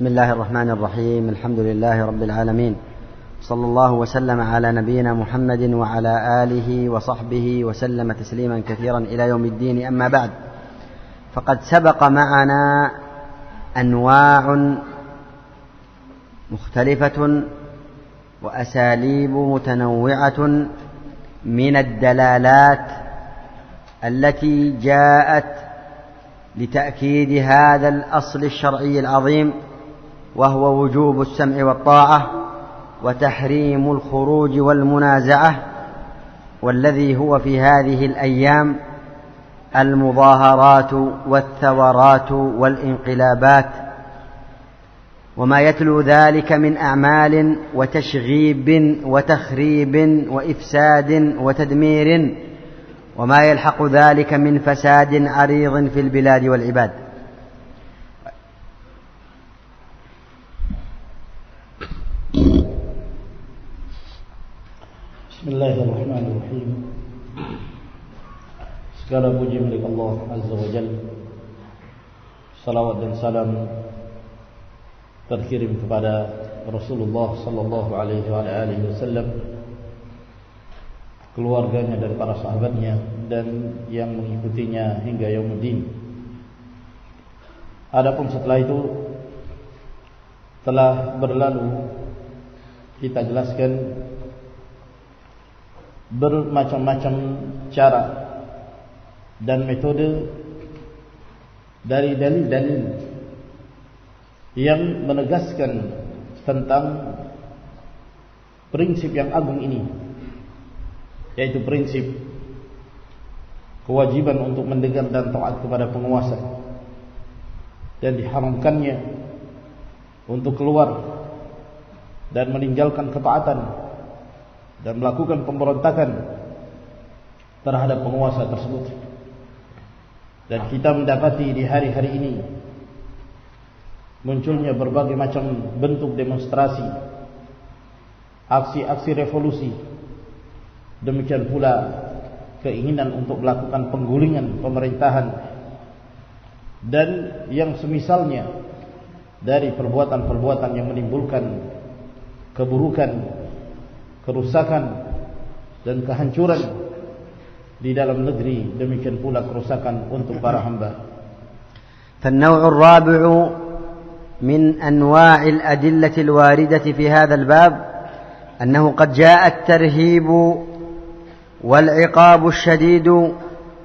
بسم الله الرحمن الرحيم. الحمد لله رب العالمين، صلى الله وسلم على نبينا محمد وعلى آله وصحبه وسلم تسليما كثيرا إلى يوم الدين. أما بعد، فقد سبق معنا أنواع مختلفة وأساليب متنوعة من الدلالات التي جاءت لتأكيد هذا الأصل الشرعي العظيم، وهو وجوب السمع والطاعة وتحريم الخروج والمنازعة، والذي هو في هذه الأيام المظاهرات والثورات والانقلابات وما يتلو ذلك من أعمال وتشغيب وتخريب وإفساد وتدمير، وما يلحق ذلك من فساد عريض في البلاد والعباد. Bismillahirrahmanirrahim. Segala puji milik Allah Azza wa Jalla. Salawat dan salam terkirim kepada Rasulullah sallallahu alaihi wasallam, keluarganya dan para sahabatnya dan yang mengikutinya hingga yaumuddin. Adapun setelah itu telah berlalu, kita jelaskan bermacam-macam cara dan metode dari dalil-dalil yang menegaskan tentang prinsip yang agung ini, yaitu prinsip kewajiban untuk mendengar dan taat kepada penguasa, dan diharamkannya untuk keluar dan meninggalkan ketaatan dan melakukan pemberontakan terhadap penguasa tersebut. Dan kita mendapati di hari-hari ini munculnya berbagai macam bentuk demonstrasi, aksi-aksi revolusi, demikian pula keinginan untuk melakukan penggulingan pemerintahan dan yang semisalnya dari perbuatan-perbuatan yang menimbulkan keburukan, kerusakan dan kehancuran di dalam negeri, demikian pula kerusakan untuk para hamba. فالنوع الرابع من أنواع الأدلة الواردة في هذا الباب أنه قد جاء الترهيب والعقاب الشديد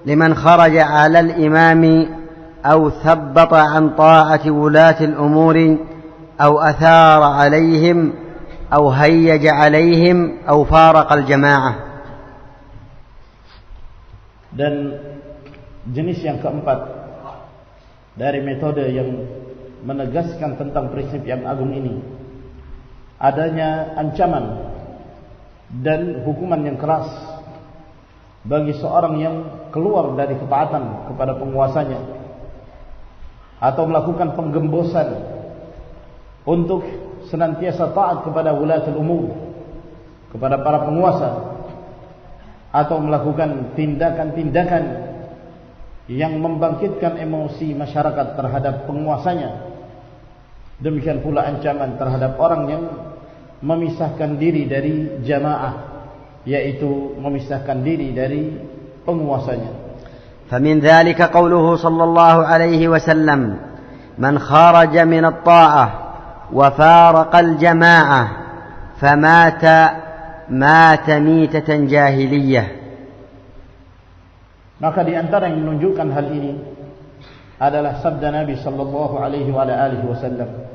لمن خرج على الإمام أو ثبط عن طاعة ولاة الأمور أو أثار عليهم أو هيج عليهم أو فارق الجماعة. Dan jenis yang keempat dari metode yang menegaskan tentang prinsip yang agung ini, adanya ancaman dan hukuman yang keras bagi seorang yang keluar dari ketaatan kepada penguasanya atau melakukan penggembosan untuk senantiasa taat kepada wulatul umur, kepada para penguasa, atau melakukan tindakan-tindakan yang membangkitkan emosi masyarakat terhadap penguasanya. Demikian pula ancaman terhadap orang yang memisahkan diri dari jamaah, yaitu memisahkan diri dari penguasanya. فمن ذلك قوله صلى الله عليه وسلم: من خرج من الطاعة وفارق الجماعة فمات مات ميتة جاهلية. Maka di antara yang menunjukkan hal ini adalah sabda Nabi sallallahu alaihi wasallam.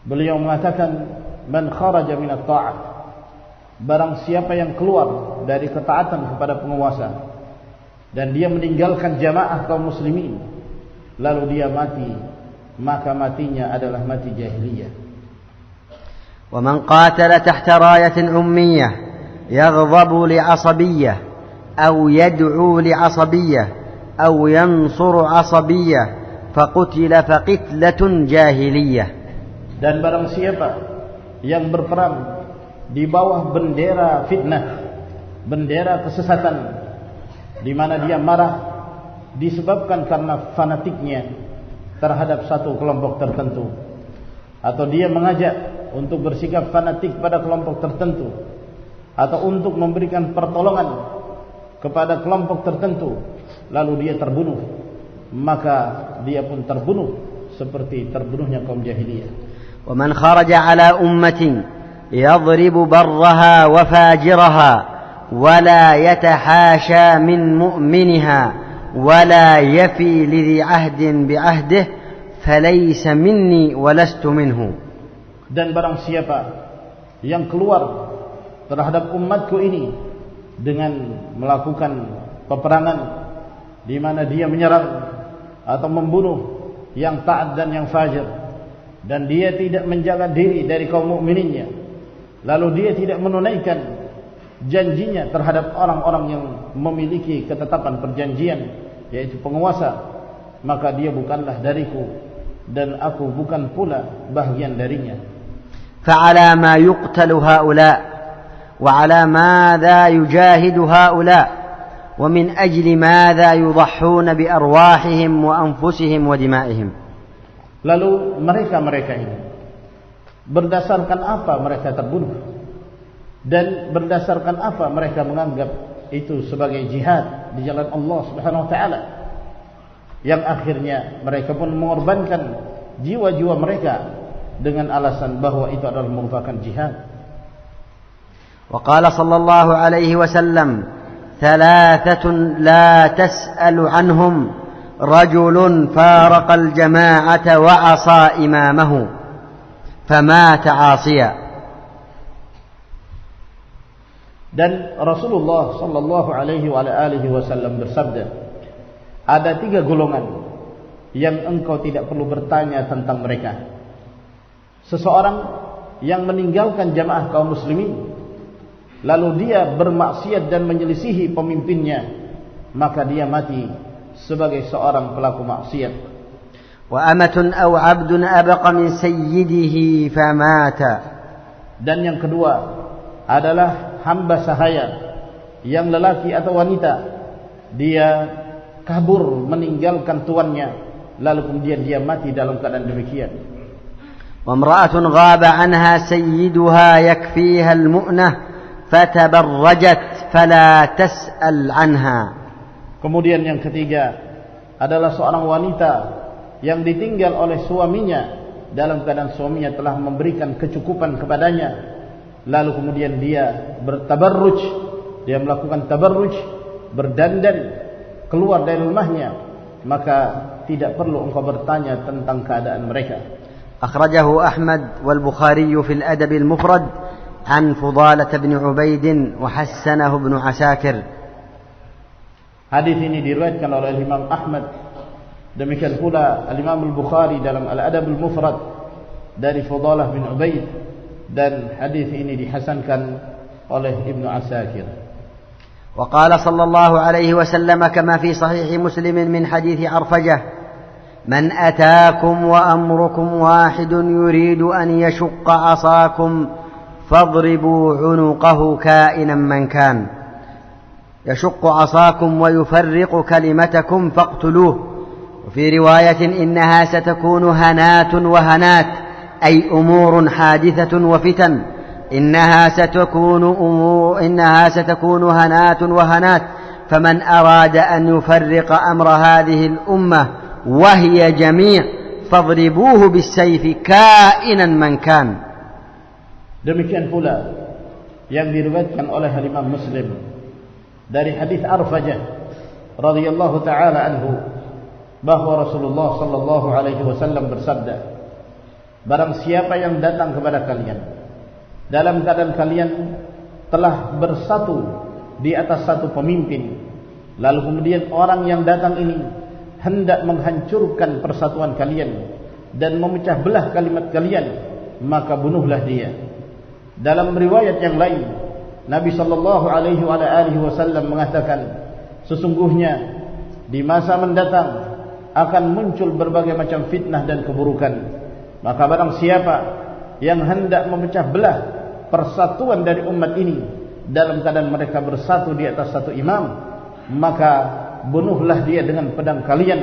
Beliau mengatakan, man kharaja min at-ta'ah, barang siapa yang keluar dari ketaatan kepada penguasa dan dia meninggalkan jamaah kaum muslimin lalu dia mati, maka matinya adalah mati jahiliyah. ومن قاتل تحت راية أمية يغضب لعصبية أو يدعو لعصبية أو ينصر عصبية فقتل فقتلة جاهلية. Dan barang siapa yang berperang di bawah bendera fitnah, bendera kesesatan, di mana dia marah disebabkan karena fanatiknya terhadap satu kelompok tertentu, atau dia mengajak untuk bersikap fanatik pada kelompok tertentu, atau untuk memberikan pertolongan kepada kelompok tertentu, lalu dia terbunuh, maka dia pun terbunuh seperti terbunuhnya kaum jahiliyah. ومن خرج على أمة يضرب برها وفاجرها ولا يتحاشى من مؤمنها ولا يفي لذي عهد بعهده فليس مني ولست منه. Dan barang siapa yang keluar terhadap umatku ini dengan melakukan peperangan di mana dia menyerang atau membunuh yang taat dan yang fajir, dan dia tidak menjaga diri dari kaum mukmininnya, lalu dia tidak menunaikan janjinya terhadap orang-orang yang memiliki ketetapan perjanjian, yaitu penguasa, maka dia bukanlah dariku dan aku bukan pula bahagian darinya. فعلى ما يقتل هؤلاء وعلى ماذا يجاهد هؤلاء ومن أجل ماذا يضحون بأرواحهم وأنفسهم ودمائهم. Lalu mereka-mereka ini berdasarkan apa mereka terbunuh, dan berdasarkan apa mereka menganggap itu sebagai jihad di jalan Allah Subhanahu wa taala, yang akhirnya mereka pun mengorbankan jiwa-jiwa mereka dengan alasan bahwa itu adalah merupakan jihad. وقال صلى الله عليه وسلم ثلاثة لا تسأل عنهم رجل فارق الجماعة وعصى إمامه فمات عاصيا. Dan Rasulullah sallallahu alaihi wasallam bersabda, ada 3 golongan yang engkau tidak perlu bertanya tentang mereka. Seseorang yang meninggalkan jamaah kaum muslimin, lalu dia bermaksiat dan menyelisihi pemimpinnya, maka dia mati sebagai seorang pelaku maksiat. Wa amatun aw 'abdun abqa min sayyidihi famata. Dan yang kedua adalah hamba sahaya yang lelaki atau wanita, dia kabur meninggalkan tuannya, lalu kemudian dia mati dalam keadaan demikian. Wa imra'atun ghaba 'anha sayyiduha yakfiha al-mu'nah fatabarrajat fala tas'al 'anha. Kemudian yang ketiga adalah seorang wanita yang ditinggal oleh suaminya dalam keadaan suaminya telah memberikan kecukupan kepadanya, lalu kemudian dia bertabarruj, dia melakukan tabarruj, berdandan keluar dari rumahnya, maka tidak perlu engkau bertanya tentang keadaan mereka. Akhrajahu Ahmad wal Bukhari fi al-Adab al-Mufrad an Fudalah bin Ubaid wa hassanahu Ibnu Asakir. Hadis ini diriwayatkan oleh Imam Ahmad, demikian pula Imam Al-Bukhari dalam Al-Adab Al-Mufrad dari Fudalah bin Ubaid, dan hadis ini dihasankan oleh Ibnu Asakir. Wa qala sallallahu alaihi wasallam kama fi sahih Muslim min hadits Arfajah, man ataakum wa amrukum wahidun yuridu an yashqa asakum fadribu 'unuqahu ka'inan man kan. يشق عصاكم ويفرق كلمتكم فاقتلوه. وفي رواية إنها ستكون هنات وهنات أي أمور حادثة وفتن. إنها ستكون هنات وهنات فمن أراد أن يفرق أمر هذه الأمة وهي جميع فاضربوه بالسيف كائنا من كان. Demikian pula yang diriwayatkan oleh Imam Muslim dari hadis Arfajah radhiyallahu taala anhu, bahwa Rasulullah sallallahu alaihi wasallam bersabda, barang siapa yang datang kepada kalian dalam keadaan kalian telah bersatu di atas satu pemimpin, lalu kemudian orang yang datang ini hendak menghancurkan persatuan kalian dan memecah belah kalimat kalian, maka bunuhlah dia. Dalam riwayat yang lain, Nabi sallallahu alaihi wasallam mengatakan, sesungguhnya di masa mendatang akan muncul berbagai macam fitnah dan keburukan, maka barang siapa yang hendak memecah belah persatuan dari umat ini dalam keadaan mereka bersatu di atas satu imam, maka bunuhlah dia dengan pedang kalian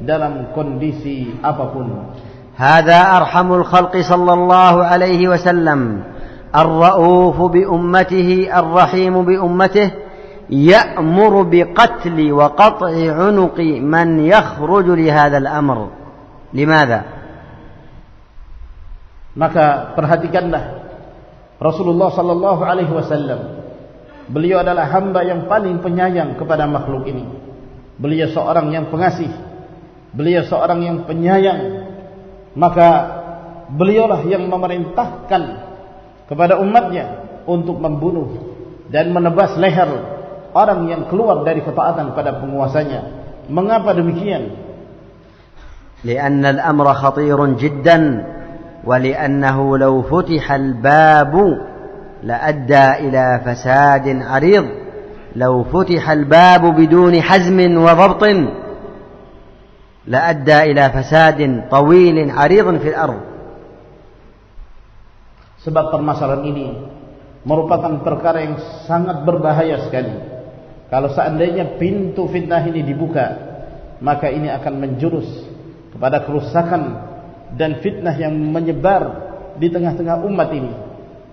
dalam kondisi apapun. هذا أرحم الخلق صلى الله عليه وسلم الرؤوف بأمته الرحيم بأمته يأمر بقتل وقطع عنق من يخرج لهذا الأمر. لماذا؟ Maka perhatikanlah Rasulullah sallallahu alaihi wasallam. Beliau adalah hamba yang paling penyayang kepada makhluk ini. Beliau seorang yang pengasih. Beliau seorang yang penyayang. Maka beliaulah yang memerintahkan kepada umatnya untuk membunuh dan menebas leher orang yang keluar dari ketaatan pada penguasanya. Mengapa demikian? لأن الأمر خطير جدا ولأنه لو فتح الباب لأدى إلى فساد عريض. لو فتح الباب بدون حزم وضبط لأدى إلى فساد طويل عريض في الأرض. Sebab permasalahan ini merupakan perkara yang sangat berbahaya sekali. Kalau seandainya pintu fitnah ini dibuka, maka ini akan menjurus kepada kerusakan dan fitnah yang menyebar di tengah-tengah umat ini.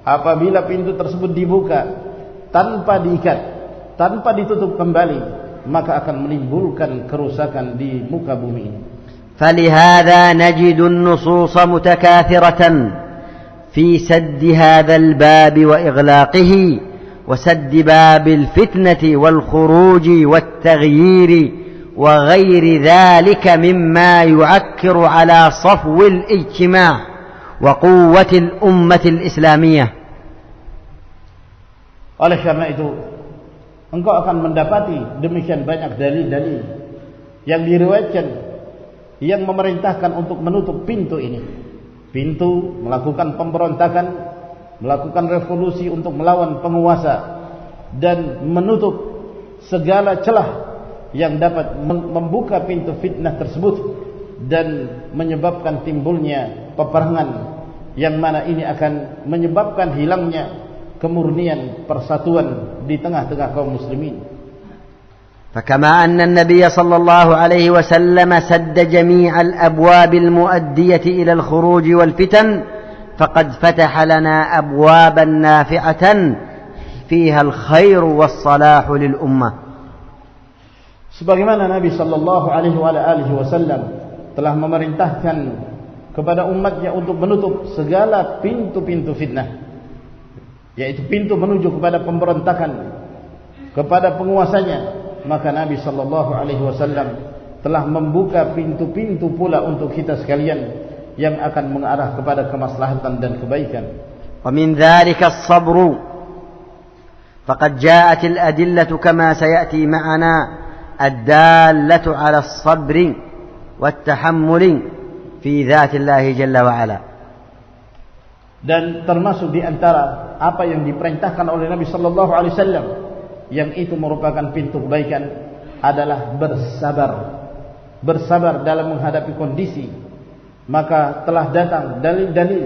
Apabila pintu tersebut dibuka tanpa diikat, tanpa ditutup kembali, maka akan menimbulkan kerusakan di muka bumi ini. فلهذا نجد النصوص متكاثرة في سد هذا الباب وإغلاقه وسد باب الفتنة والخروج والتغيير وغير ذلك مما يعكر على صفو الاجتماع وقوة الأمة الإسلامية. Oleh karena itu, engkau akan mendapati demikian banyak dalil-dalil yang diriwayatkan yang memerintahkan untuk menutup pintu ini. Pintu melakukan pemberontakan, melakukan revolusi untuk melawan penguasa, dan menutup segala celah yang dapat membuka pintu fitnah tersebut dan menyebabkan timbulnya peperangan, yang mana ini akan menyebabkan hilangnya kemurnian persatuan di tengah-tengah kaum muslimin. فكما أن النبي صلى الله عليه وسلم سد جميع الأبواب المؤدية إلى الخروج والفتن فقد فتح لنا أبوابا نافعة فيها الخير والصلاح للأمة. Sebagaimana Nabi sallallahu alaihi wasallam telah memerintahkan kepada umatnya untuk menutup segala pintu-pintu fitnah, yaitu pintu menuju kepada pemberontakan, kepada penguasanya, maka Nabi sallallahu alaihi wasallam telah membuka pintu-pintu pula untuk kita sekalian yang akan mengarah kepada kemaslahatan dan kebaikan. ومن ذلك الصبر فقد جاءت الأدلة كما سيأتي معنا الدالة على الصبر والتحمل في ذات الله جل وعلا. Dan termasuk di antara apa yang diperintahkan oleh Nabi sallallahu alaihi wasallam yang itu merupakan pintu kebaikan adalah bersabar. Bersabar dalam menghadapi kondisi. Maka telah datang dalil-dalil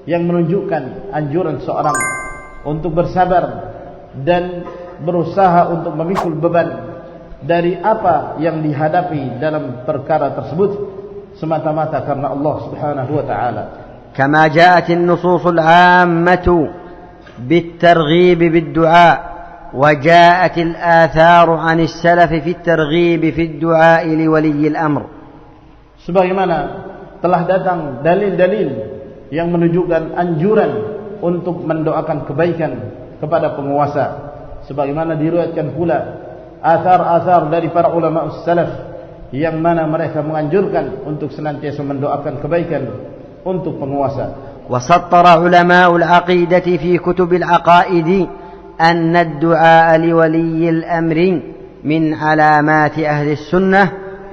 yang menunjukkan anjuran seorang untuk bersabar dan berusaha untuk memikul beban dari apa yang dihadapi dalam perkara tersebut semata-mata karena Allah Subhanahu wa taala. Kama ja'at an-nusus al-'ammah bit-targhib bid-du'a وجاءت الآثار عن السلف في الترغيب في الدعاء لولي الأمر. Sebagaimana telah datang dalil-dalil yang menunjukkan anjuran untuk mendoakan kebaikan kepada penguasa, sebagaimana diriwayatkan pula athar-athar dari para ulama salaf yang mana mereka menganjurkan untuk senantiasa mendoakan kebaikan untuk penguasa. وسطر علماء العقيدة في كتب العقائد أن الدعاء لولي الأمر من علامات أهل السنة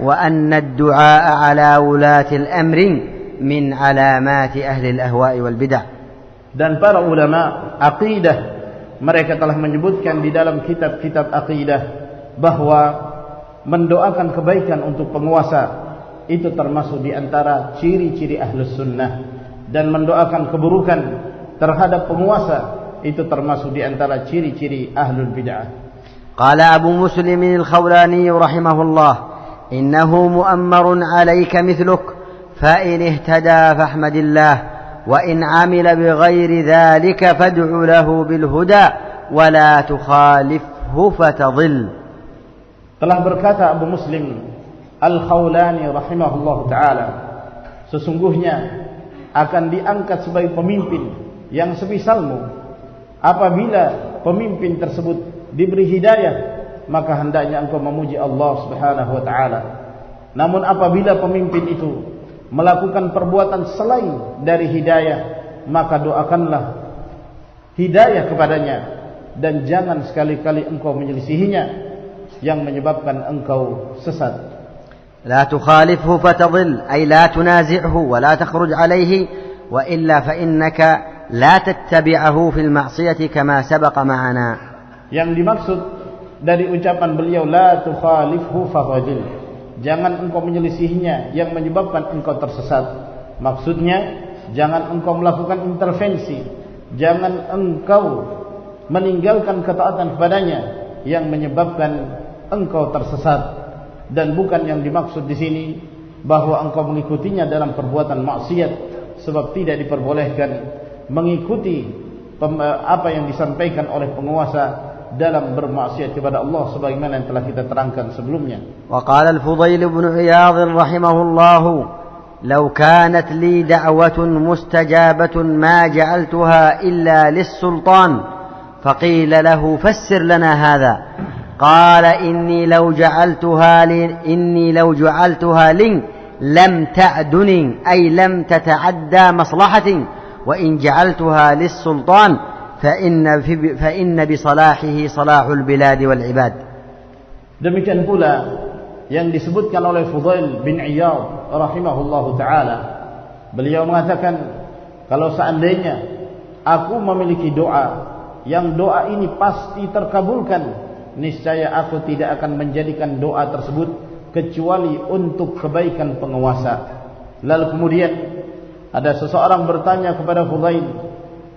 وأن الدعاء على ولاة الأمر من علامات أهل الأهواء والبدع. Dan para ulama aqidah mereka telah menyebutkan di dalam kitab-kitab aqidah bahwa mendoakan kebaikan untuk penguasa itu termasuk di antara ciri-ciri Ahlus Sunnah, dan mendoakan keburukan terhadap penguasa itu termasuk di antara ciri-ciri Ahlul Bid'ah. Qala Abu Muslim al-Khawlani rahimahullah, innahu mu'ammarun 'alayka mithluk فإن اهتدى فاحمد الله وإن عمل بغير ذلك فادع له بالهدى ولا تخالفه فتضل. Telah berkata Abu Muslim Al-Khawlani rahimahullahu ta'ala, sesungguhnya akan diangkat sebagai pemimpin yang semisalmu. Apabila pemimpin tersebut diberi hidayah, maka hendaknya engkau memuji Allah subhanahu wa ta'ala. Namun apabila pemimpin itu melakukan perbuatan selain dari hidayah, maka doakanlah hidayah kepadanya, dan jangan sekali-kali engkau menyelisihinya yang menyebabkan engkau sesat. لا تخالفه فتضل أي لا تنازعه ولا تخرج عليه وإلا فإنك لا تتبعه في المعصية كما سبق معنا. Yang dimaksud dari ucapan beliau la tukhalifhu fatadil, jangan engkau menyelisihinya yang menyebabkan engkau tersesat. Maksudnya jangan engkau melakukan intervensi, jangan engkau meninggalkan ketaatan kepadanya yang menyebabkan engkau tersesat. Dan bukan yang dimaksud di sini bahwa engkau mengikutinya dalam perbuatan maksiat, sebab tidak diperbolehkan mengikuti apa yang disampaikan oleh penguasa dalam bermaksiat kepada Allah sebagaimana yang telah kita terangkan sebelumnya. Wa qala al-Fudail ibn Iyadh rahimahullah, "Law kanat li da'watun mustajabatun ma ja'altuha illa lis-sultan." Faqila lahu fassir lana hadha. قال إني لو جعلتها لي لم تعدني أي لم تتعدى مصلحتي وإن جعلتها للسلطان فإن بصلاحه صلاح البلاد والعباد. Demikian pula yang disebutkan oleh Fudail bin Iyadh rahimahullahu ta'ala. Beliau mengatakan, kalau seandainya aku memiliki doa, yang doa ini pasti terkabulkan, niscaya aku tidak akan menjadikan doa tersebut kecuali untuk kebaikan penguasa. Lalu kemudian ada seseorang bertanya kepada Fudail,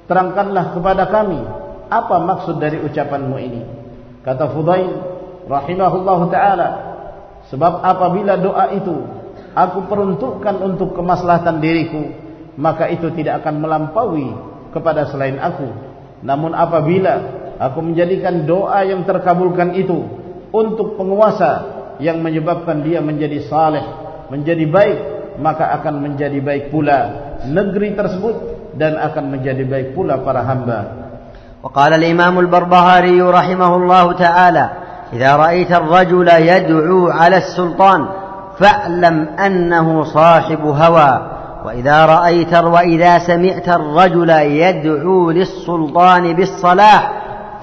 terangkanlah kepada kami apa maksud dari ucapanmu ini. Kata Fudail rahimahullahu ta'ala, sebab apabila doa itu aku peruntukkan untuk kemaslahatan diriku, maka itu tidak akan melampaui kepada selain aku. Namun apabila aku menjadikan doa yang terkabulkan itu untuk penguasa yang menyebabkan dia menjadi saleh, menjadi baik, maka akan menjadi baik pula negeri tersebut dan akan menjadi baik pula para hamba. وقال الإمام البربهاري رحمه الله تعالى: إذا رأيت الرجل يدعو على السلطان فاعلم أنه صاحب هوى وإذا سمعت الرجل يدعو للسلطان بالصلاح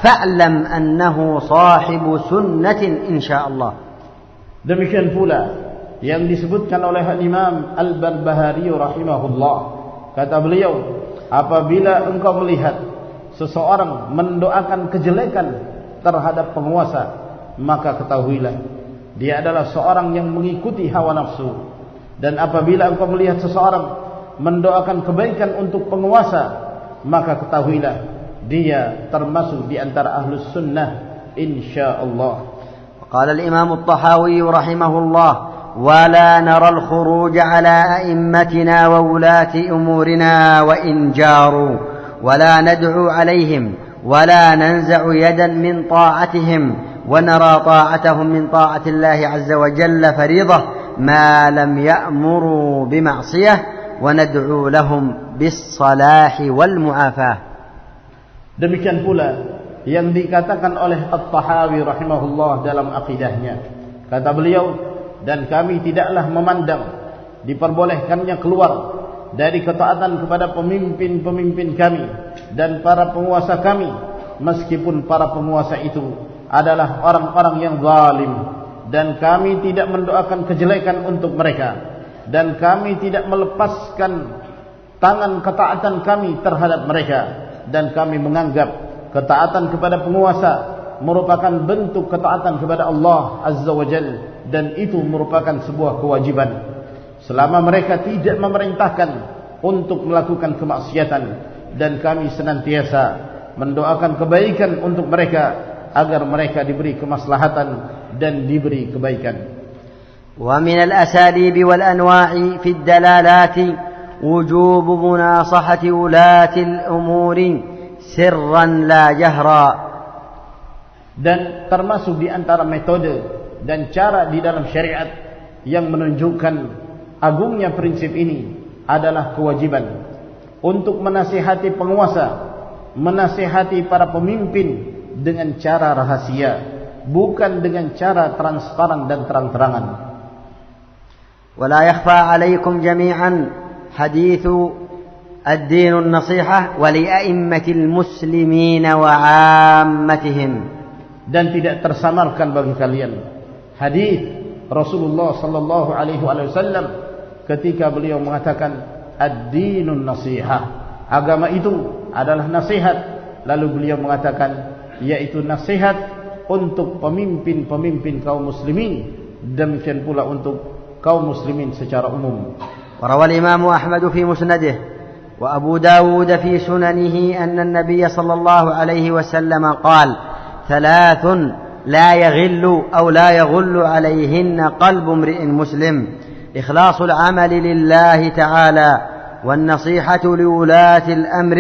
فاعلم أنه صاحب سنة إن شاء الله. Demikian pula yang disebutkan oleh Imam Al-Barbahari rahimahullah. Kata beliau, apabila engkau melihat seseorang mendoakan kejelekan terhadap penguasa, maka ketahuilah dia adalah seorang yang mengikuti hawa nafsu. Dan apabila engkau melihat seseorang mendoakan kebaikan untuk penguasa, maka ketahuilah dia termasuk di antara ahlus sunnah insyaallah. قال الإمام الطحاوي رحمه الله: ولا نرى الخروج على أئمتنا وولاة أمورنا وإن جاروا ولا ندعو عليهم ولا ننزع يدا من طاعتهم ونرى طاعتهم من طاعة الله عز وجل فريضة ما لم يأمروا بمعصية وندعو لهم بالصلاح والمعافاة. Demikian pula yang dikatakan oleh At-Tahawi rahimahullah dalam akidahnya. Kata beliau, dan kami tidaklah memandang diperbolehkannya keluar dari ketaatan kepada pemimpin-pemimpin kami dan para penguasa kami, meskipun para penguasa itu adalah orang-orang yang zalim, dan kami tidak mendoakan kejelekan untuk mereka, dan kami tidak melepaskan tangan ketaatan kami terhadap mereka, dan kami menganggap ketaatan kepada penguasa merupakan bentuk ketaatan kepada Allah Azza wa Jalla, dan itu merupakan sebuah kewajiban selama mereka tidak memerintahkan untuk melakukan kemaksiatan, dan kami senantiasa mendoakan kebaikan untuk mereka agar mereka diberi kemaslahatan dan diberi kebaikan. ومن الأساليب والأنواع في الدلالات وجوب مناصحة ولاة الأمور سرا لا جهرا. Dan termasuk di antara metode dan cara di dalam syariat yang menunjukkan agungnya prinsip ini adalah kewajiban untuk menasihati penguasa, menasihati para pemimpin dengan cara rahasia, bukan dengan cara transparan dan terang-terangan. ولا يخفى عليكم جميعا حديث الدين النصيحة ولأئمة المسلمين وعامتهم. Dan tidak tersamarkan bagi kalian hadis Rasulullah sallallahu alaihi wasallam ketika beliau mengatakan ad-dinun nasihah, agama itu adalah nasihat, lalu beliau mengatakan yaitu nasihat untuk pemimpin-pemimpin kaum muslimin, demikian pula untuk kaum muslimin secara umum. وروى الإمام أحمد في مسنده وأبو داود في سننه أن النبي صلى الله عليه وسلم قال: ثلاث لا يغل أو لا يغل عليهن قلب امرئ مسلم: إخلاص العمل لله تعالى، والنصيحة لولاة الأمر،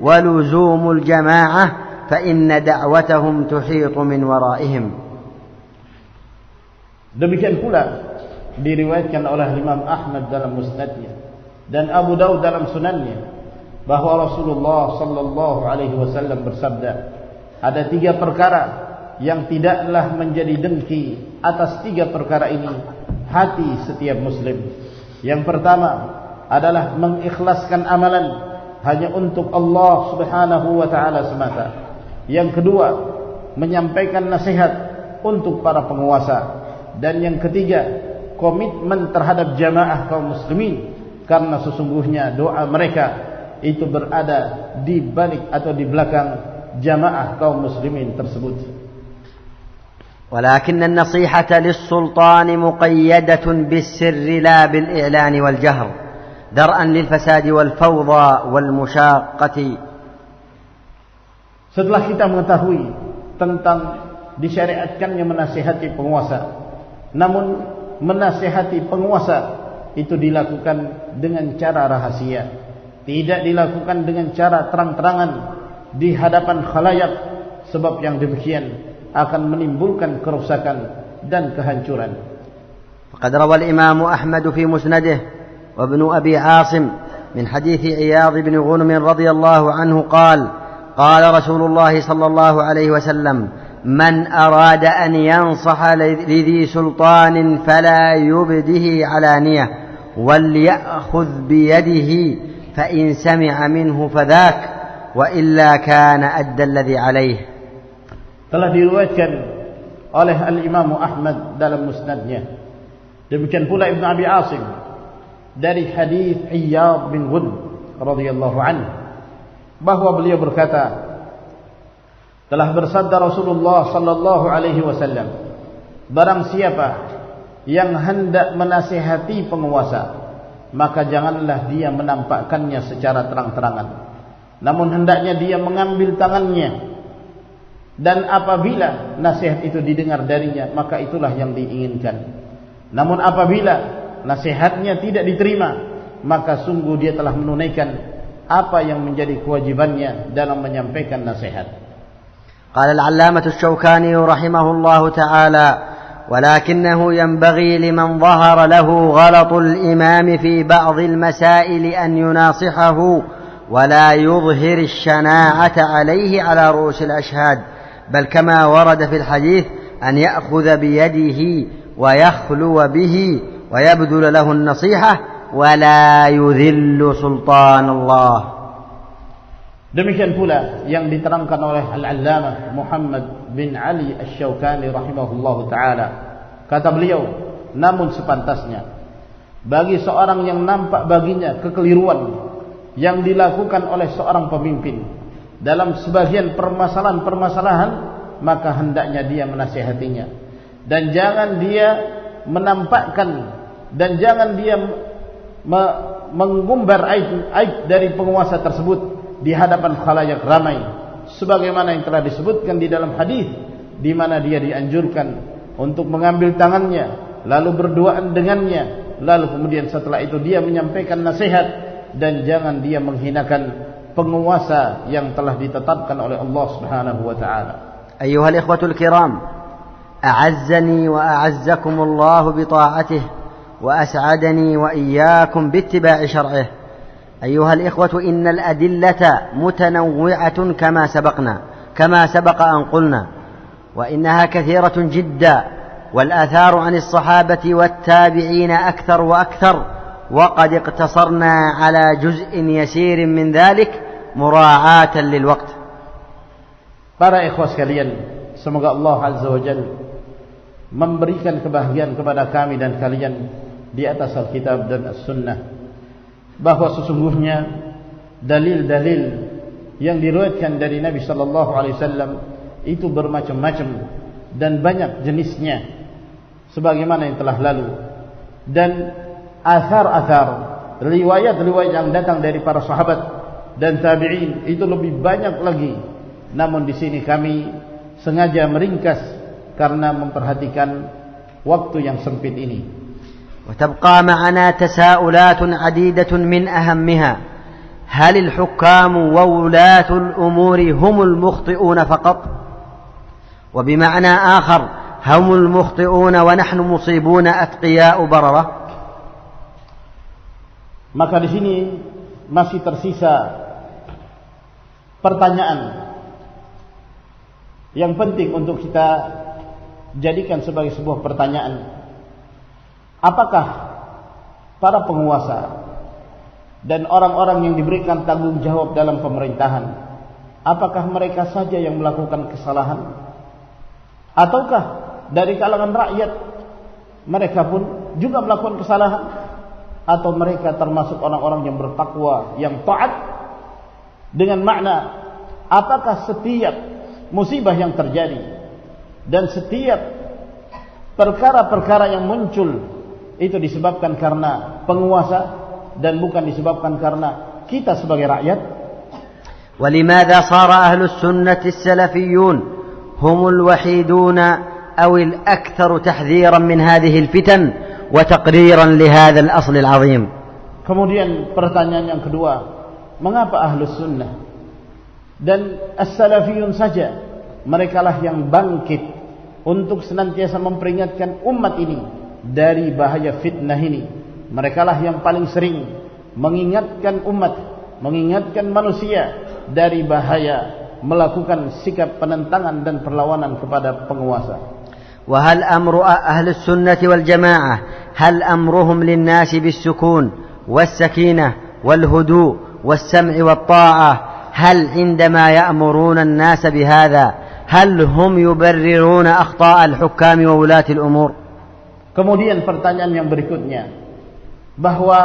ولزوم الجماعة، فإن دعوتهم تحيط من ورائهم. Demikian pula diriwayatkan oleh Imam Ahmad dalam musnadnya dan Abu Daud dalam sunannya bahwa Rasulullah sallallahu alaihi wasallam bersabda, ada 3 perkara yang tidaklah menjadi dengki atas 3 perkara ini hati setiap muslim. Yang pertama adalah mengikhlaskan amalan hanya untuk Allah Subhanahu wa taala semata. Yang kedua, menyampaikan nasihat untuk para penguasa, dan yang ketiga, komitmen terhadap jamaah kaum muslimin, karena sesungguhnya doa mereka itu berada di balik atau di belakang jamaah kaum muslimin tersebut. ولكن النصيحة للسلطان مقيدة بالسر لا بالإعلان والجهر درءا للفساد والفوضى والمشاقة. Setelah kita mengetahui tentang disyariatkannya menasihati penguasa, namun menasihati penguasa itu dilakukan dengan cara rahasia, tidak dilakukan dengan cara terang-terangan di hadapan khalayak, sebab yang demikian akan menimbulkan kerusakan dan kehancuran. فقد روى الإمام أحمد في مسنده وابن أبي عاصم من حديث عياض بن غنم رضي الله عنه قال: قال رسول الله صلى الله عليه وسلم: من أراد أن ينصح لذي سلطان فلا يبده علانية وليأخذ بيده فإن سمع منه فذاك وإلا كان أدى الذي عليه. Telah diriwayatkan oleh Al-Imam Ahmad dalam musnadnya, demikian pula Ibn Abi Asim dari hadis Iyad bin Ghunm radhiyallahu anhu bahwa beliau berkata, telah bersabda Rasulullah sallallahu alaihi wasallam, barang siapa yang hendak menasihati penguasa, maka janganlah dia menampakkannya secara terang-terangan, namun hendaknya dia mengambil tangannya, dan apabila nasihat itu didengar darinya, maka itulah yang diinginkan. Namun apabila nasihatnya tidak diterima, maka sungguh dia telah menunaikan apa yang menjadi kewajibannya dalam menyampaikan nasihat. قال العلامة الشوكاني رحمه الله تعالى: ولكنه ينبغي لمن ظهر له غلط الإمام في بعض المسائل أن يناصحه ولا يظهر الشناعة عليه على رؤوس الأشهاد، بل كما ورد في الحديث أن يأخذ بيده ويخلو به ويبذل له النصيحة ولا يذل سلطان الله. Demikian pula yang diterangkan oleh Al-Allamah Muhammad bin Ali Asy-Syaukani rahimahullahu ta'ala. Kata beliau, namun sepantasnya bagi seorang yang nampak baginya kekeliruan yang dilakukan oleh seorang pemimpin dalam sebagian permasalahan-permasalahan, maka hendaknya dia menasihatinya, dan jangan dia menampakkan dan jangan dia mengumbar aib dari penguasa tersebut di hadapan khalayak ramai, sebagaimana yang telah disebutkan di dalam hadis, di mana dia dianjurkan untuk mengambil tangannya lalu berduaan dengannya, lalu kemudian setelah itu dia menyampaikan nasihat, dan jangan dia menghinakan penguasa yang telah ditetapkan oleh Allah Subhanahu wa taala. Ayyuhal ikhwatul kiram, a'azzani wa a'azzakumullahu bi ta'atihi wa as'adani wa iyyakum bi ittiba'i syar'ihi. Ayyuhal ikhwatu, innal adillata mutanawwi'atun kama sabaqa an qulna, wa innaha kathiratun jiddan. والآثار عن الصحابة والتابعين أكثر وأكثر، وقد اقتصرنا على جزء يسير من ذلك مراعاة للوقت. Para ikhwas sekalian, semoga Allah Azza wa Jalla memberikan kebahagiaan kepada kami dan kalian di atas Alkitab dan As-Sunnah, bahwa sesungguhnya dalil-dalil yang diriwayatkan dari Nabi sallallahu alaihi wasallam itu bermacam-macam dan banyak jenisnya, sebagaimana yang telah lalu. Dan athar-athar, riwayat-riwayat yang datang dari para sahabat dan tabi'in itu lebih banyak lagi. Namun di sini kami sengaja meringkas karena memperhatikan waktu yang sempit ini. وتبقى معنا تساؤلات عديدة من أهمها: هل الحكام وولاة الأمور هم المخطئون فقط؟ وبمعنى آخر: هم المخطئون ونحن مصيبون أتقياء بررة؟ Maka di sini masih tersisa pertanyaan yang penting untuk kita jadikan sebagai sebuah pertanyaan. Apakah para penguasa dan orang-orang yang diberikan tanggung jawab dalam pemerintahan, apakah mereka saja yang melakukan kesalahan? Ataukah dari kalangan rakyat mereka pun juga melakukan kesalahan? Atau mereka termasuk orang-orang yang bertakwa, yang taat? Dengan makna, apakah setiap musibah yang terjadi dan setiap perkara-perkara yang muncul itu disebabkan karena penguasa dan bukan disebabkan karena kita sebagai rakyat? ولماذا صار أهل السنة السلفيون هم الوحيدون أو الأكثر تحذيرا من هذه الفتن وتقريرا لهذا الأصل العظيم؟ Kemudian pertanyaan yang kedua, mengapa Ahlus Sunnah dan As-Salafiyun saja merekalah yang bangkit untuk senantiasa memperingatkan umat ini dari bahaya fitnah ini? Merekalah yang paling sering mengingatkan umat, mengingatkan manusia dari bahaya melakukan sikap penentangan dan perlawanan kepada penguasa. وهل أمر أهل السنة والجماعة هل أمرهم للناس بالسكون والسكينة والهدوء والسمع والطاعة؟ هل عندما يأمرون الناس بهذا هل هم يبررون أخطاء الحكام وولاة الأمور؟ Kemudian pertanyaan yang berikutnya, bahwa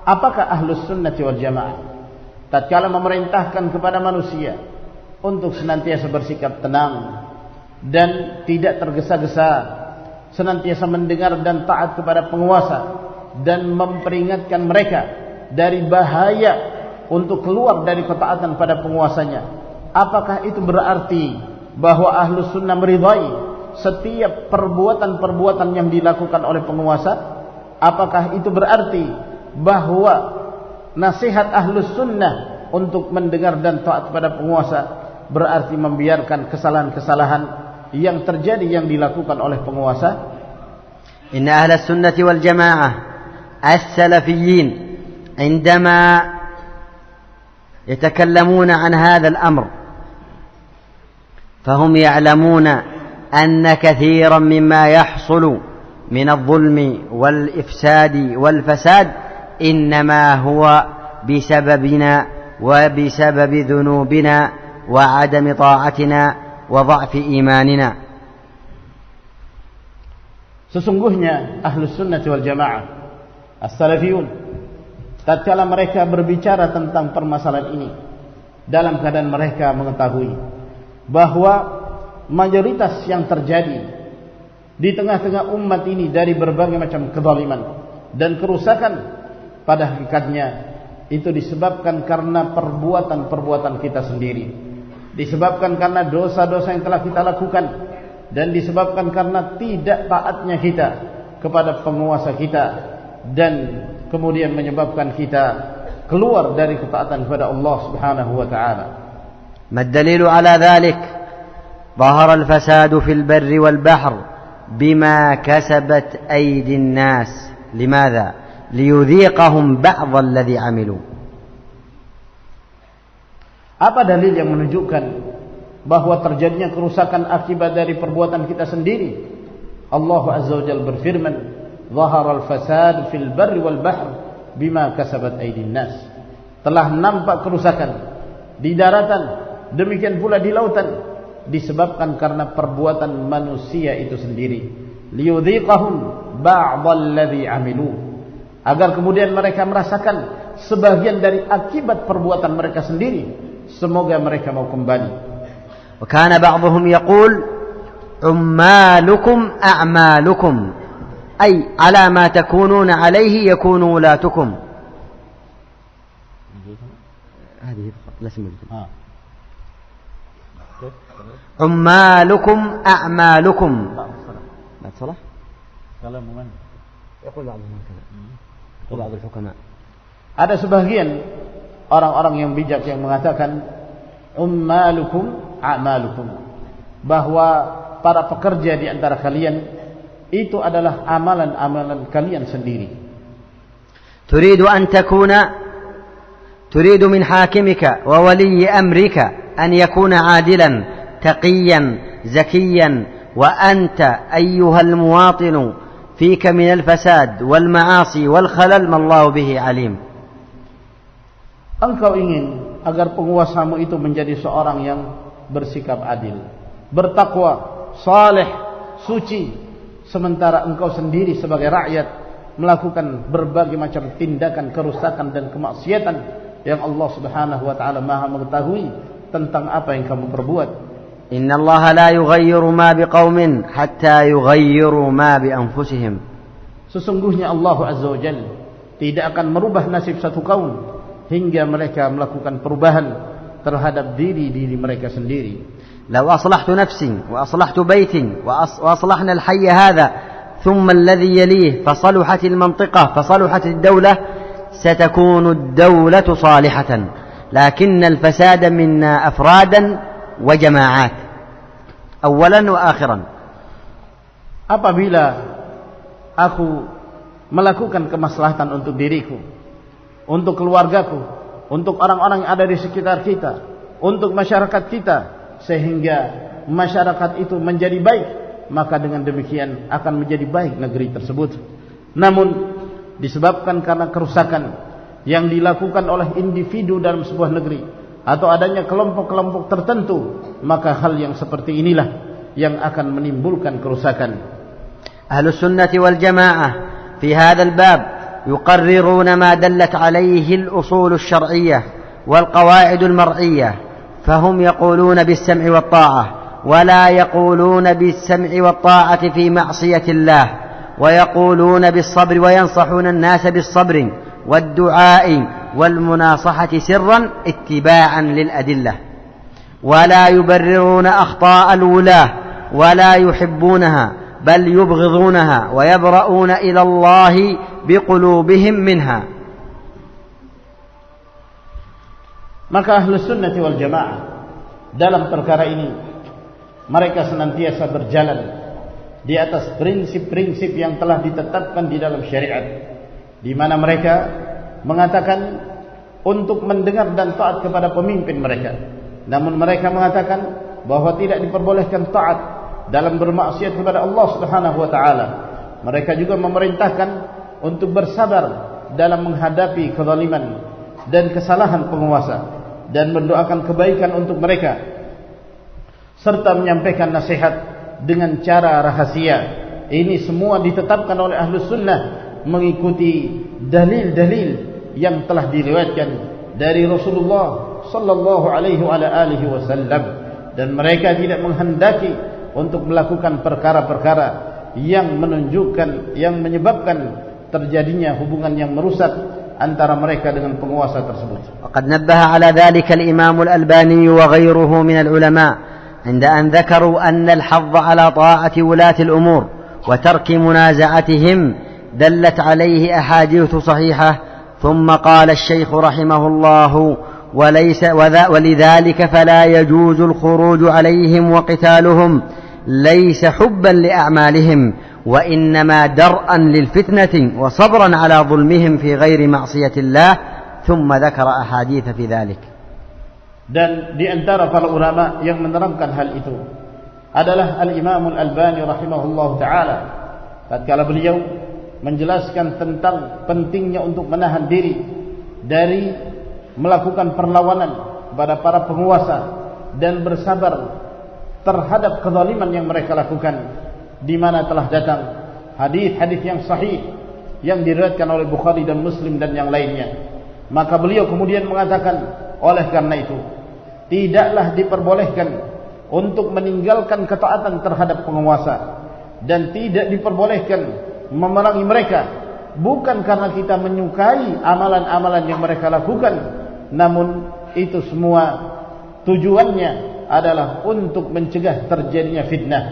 apakah Ahlus Sunnah wal Jamaah tatkala memerintahkan kepada manusia untuk senantiasa bersikap tenang dan tidak tergesa-gesa, senantiasa mendengar dan taat kepada penguasa, dan memperingatkan mereka dari bahaya untuk keluar dari ketaatan pada penguasanya, apakah itu berarti bahwa Ahlus Sunnah meridai setiap perbuatan-perbuatan yang dilakukan oleh penguasa? Apakah itu berarti bahwa nasihat Ahlus Sunnah untuk mendengar dan taat kepada penguasa berarti membiarkan kesalahan-kesalahan yang terjadi yang dilakukan oleh penguasa? Inna Ahlus Sunnah wal Jamaah as-Salafiyyin عندما يتكلمون عن هذا الأمر فهم يعلمون أن كثيرا مما يحصل من الظلم والإفساد والفساد إنما هو بسببنا وبسبب ذنوبنا وعدم طاعتنا وضعف إيماننا. Sesungguhnya Ahlus Sunnah wal Jamaah As-Salafiyun tatkala mereka berbicara tentang permasalahan ini dalam keadaan mereka mengetahui bahwa mayoritas yang terjadi di tengah-tengah umat ini dari berbagai macam kezaliman dan kerusakan pada hakikatnya itu disebabkan karena perbuatan-perbuatan kita sendiri, disebabkan karena dosa-dosa yang telah kita lakukan, dan disebabkan karena tidak taatnya kita kepada penguasa kita dan kemudian menyebabkan kita keluar dari ketaatan kepada Allah Subhanahu wa taala. ما الدليل على ذلك؟ ظهر الفساد في البر والبحر بما كسبت أيدي الناس. لماذا؟ ليذيقهم بعض الذي عملوا. Apa dalil yang menunjukkan bahwa terjadinya kerusakan akibat dari perbuatan kita sendiri? Allah Azza wa Jalla berfirman, "Zahara al-fasad fil barri wal bahr bima kasabat aydin nas." Telah nampak kerusakan di daratan, demikian pula di lautan, disebabkan karena perbuatan manusia itu sendiri. Liyudhiqahum ba'dalladzi 'amilu, agar kemudian mereka merasakan sebagian dari akibat perbuatan mereka sendiri. Semoga mereka mau kembali. وكان بعضهم يقول عمالكم أعمالكم أي على ما تكونون عليه يكون ولاتكم. هذه لا سمعت. عمالكم أعمالكم. بعد صلاة كلام من يقول بعضهم هكذا. يقول بعض الحكماء. Ada sebagian orang-orang yang bijak yang mengatakan ummalukum a'malukum, bahwa para pekerja di antara kalian itu adalah amalan-amalan kalian sendiri. تريد من حاكمك وولي أمرك أن يكون عادلا تقيا زكيا وأنت أيها المواطن فيك من الفساد والمعاصي والخلل ما الله به عليم. Engkau ingin agar penguasamu itu menjadi seorang yang bersikap adil, bertakwa, saleh, suci, sementara engkau sendiri sebagai rakyat melakukan berbagai macam tindakan kerusakan dan kemaksiatan yang Allah Subhanahu wa taala Maha mengetahui tentang apa yang kamu perbuat. Inna Allah la yughayyiru ma biqaumin hatta yughayyiru ma bi anfusihim. Sesungguhnya Allah Azza wa Jalla tidak akan merubah nasib satu kaum hingga mereka melakukan perubahan terhadap diri mereka sendiri. لو أصلحت نفسي وأصلحت بيتي وأصلحنا الحي هذا ثم الذي يليه فصلحت المنطقة فصلحت الدولة ستكون الدولة صالحة، لكن الفساد منا أفرادا وجماعات أولا وآخرا. Apabila aku melakukan kemaslahatan untuk diriku, untuk keluargaku, untuk orang-orang yang ada di sekitar kita, untuk masyarakat kita, sehingga masyarakat itu menjadi baik, maka dengan demikian akan menjadi baik negeri tersebut. Namun disebabkan karena kerusakan yang dilakukan oleh individu dalam sebuah negeri atau adanya kelompok-kelompok tertentu, maka hal yang seperti inilah yang akan menimbulkan kerusakan. Ahlus sunnati wal jamaah fi hadzal bab يقررون ما دلت عليه الأصول الشرعية والقواعد المرعية، فهم يقولون بالسمع والطاعة ولا يقولون بالسمع والطاعة في معصية الله، ويقولون بالصبر وينصحون الناس بالصبر والدعاء والمناصحة سرا اتباعا للأدلة، ولا يبررون أخطاء الولاة ولا يحبونها بل يبغضونها ويبرؤون إلى الله بقلوبهم منها. Maka Ahlus Sunnah wal Jamaah dalam perkara ini mereka senantiasa berjalan di atas prinsip-prinsip yang telah ditetapkan di dalam syariat, di mana mereka mengatakan untuk mendengar dan taat kepada pemimpin mereka, namun mereka mengatakan bahwa tidak diperbolehkan taat dalam bermaksiat kepada Allah Subhanahu wa taala. Mereka juga memerintahkan untuk bersabar dalam menghadapi kezaliman dan kesalahan penguasa dan mendoakan kebaikan untuk mereka, serta menyampaikan nasihat dengan cara rahasia. Ini semua ditetapkan oleh Ahlus Sunnah mengikuti dalil-dalil yang telah diriwayatkan dari Rasulullah sallallahu alaihi wasallam, dan mereka tidak menghendaki untuk melakukan perkara-perkara yang menunjukkan, yang menyebabkan terjadinya hubungan yang merusak antara mereka dengan penguasa tersebut. وقد نبه على ذلك الإمام الألباني وغيره من العلماء عند أن ذكروا أن الحظ على طاعة ولاة الأمور وترك منازعتهم دلت عليه أحاديث صحيحة. ثم قال الشيخ رحمه الله: ولذلك فلا يجوز الخروج عليهم وقتالهم ليس حبا لأعمالهم وإنما درءا للفتنة وصبرا على ظلمهم في غير معصية الله. ثم ذكر أحاديث في ذلك. Dan di antara para ulama yang menerangkan hal itu adalah Al-Imam Al-Albani rahimahullah ta'ala, tatkala beliau menjelaskan tentang pentingnya untuk menahan diri dari melakukan perlawanan kepada para penguasa dan bersabar terhadap kezaliman yang mereka lakukan, di mana telah datang hadis-hadis yang sahih yang diriwayatkan oleh Bukhari dan Muslim dan yang lainnya. Maka beliau kemudian mengatakan, oleh karena itu tidaklah diperbolehkan untuk meninggalkan ketaatan terhadap penguasa dan tidak diperbolehkan memerangi mereka, bukan karena kita menyukai amalan-amalan yang mereka lakukan, namun itu semua tujuannya adalah untuk mencegah terjadinya fitnah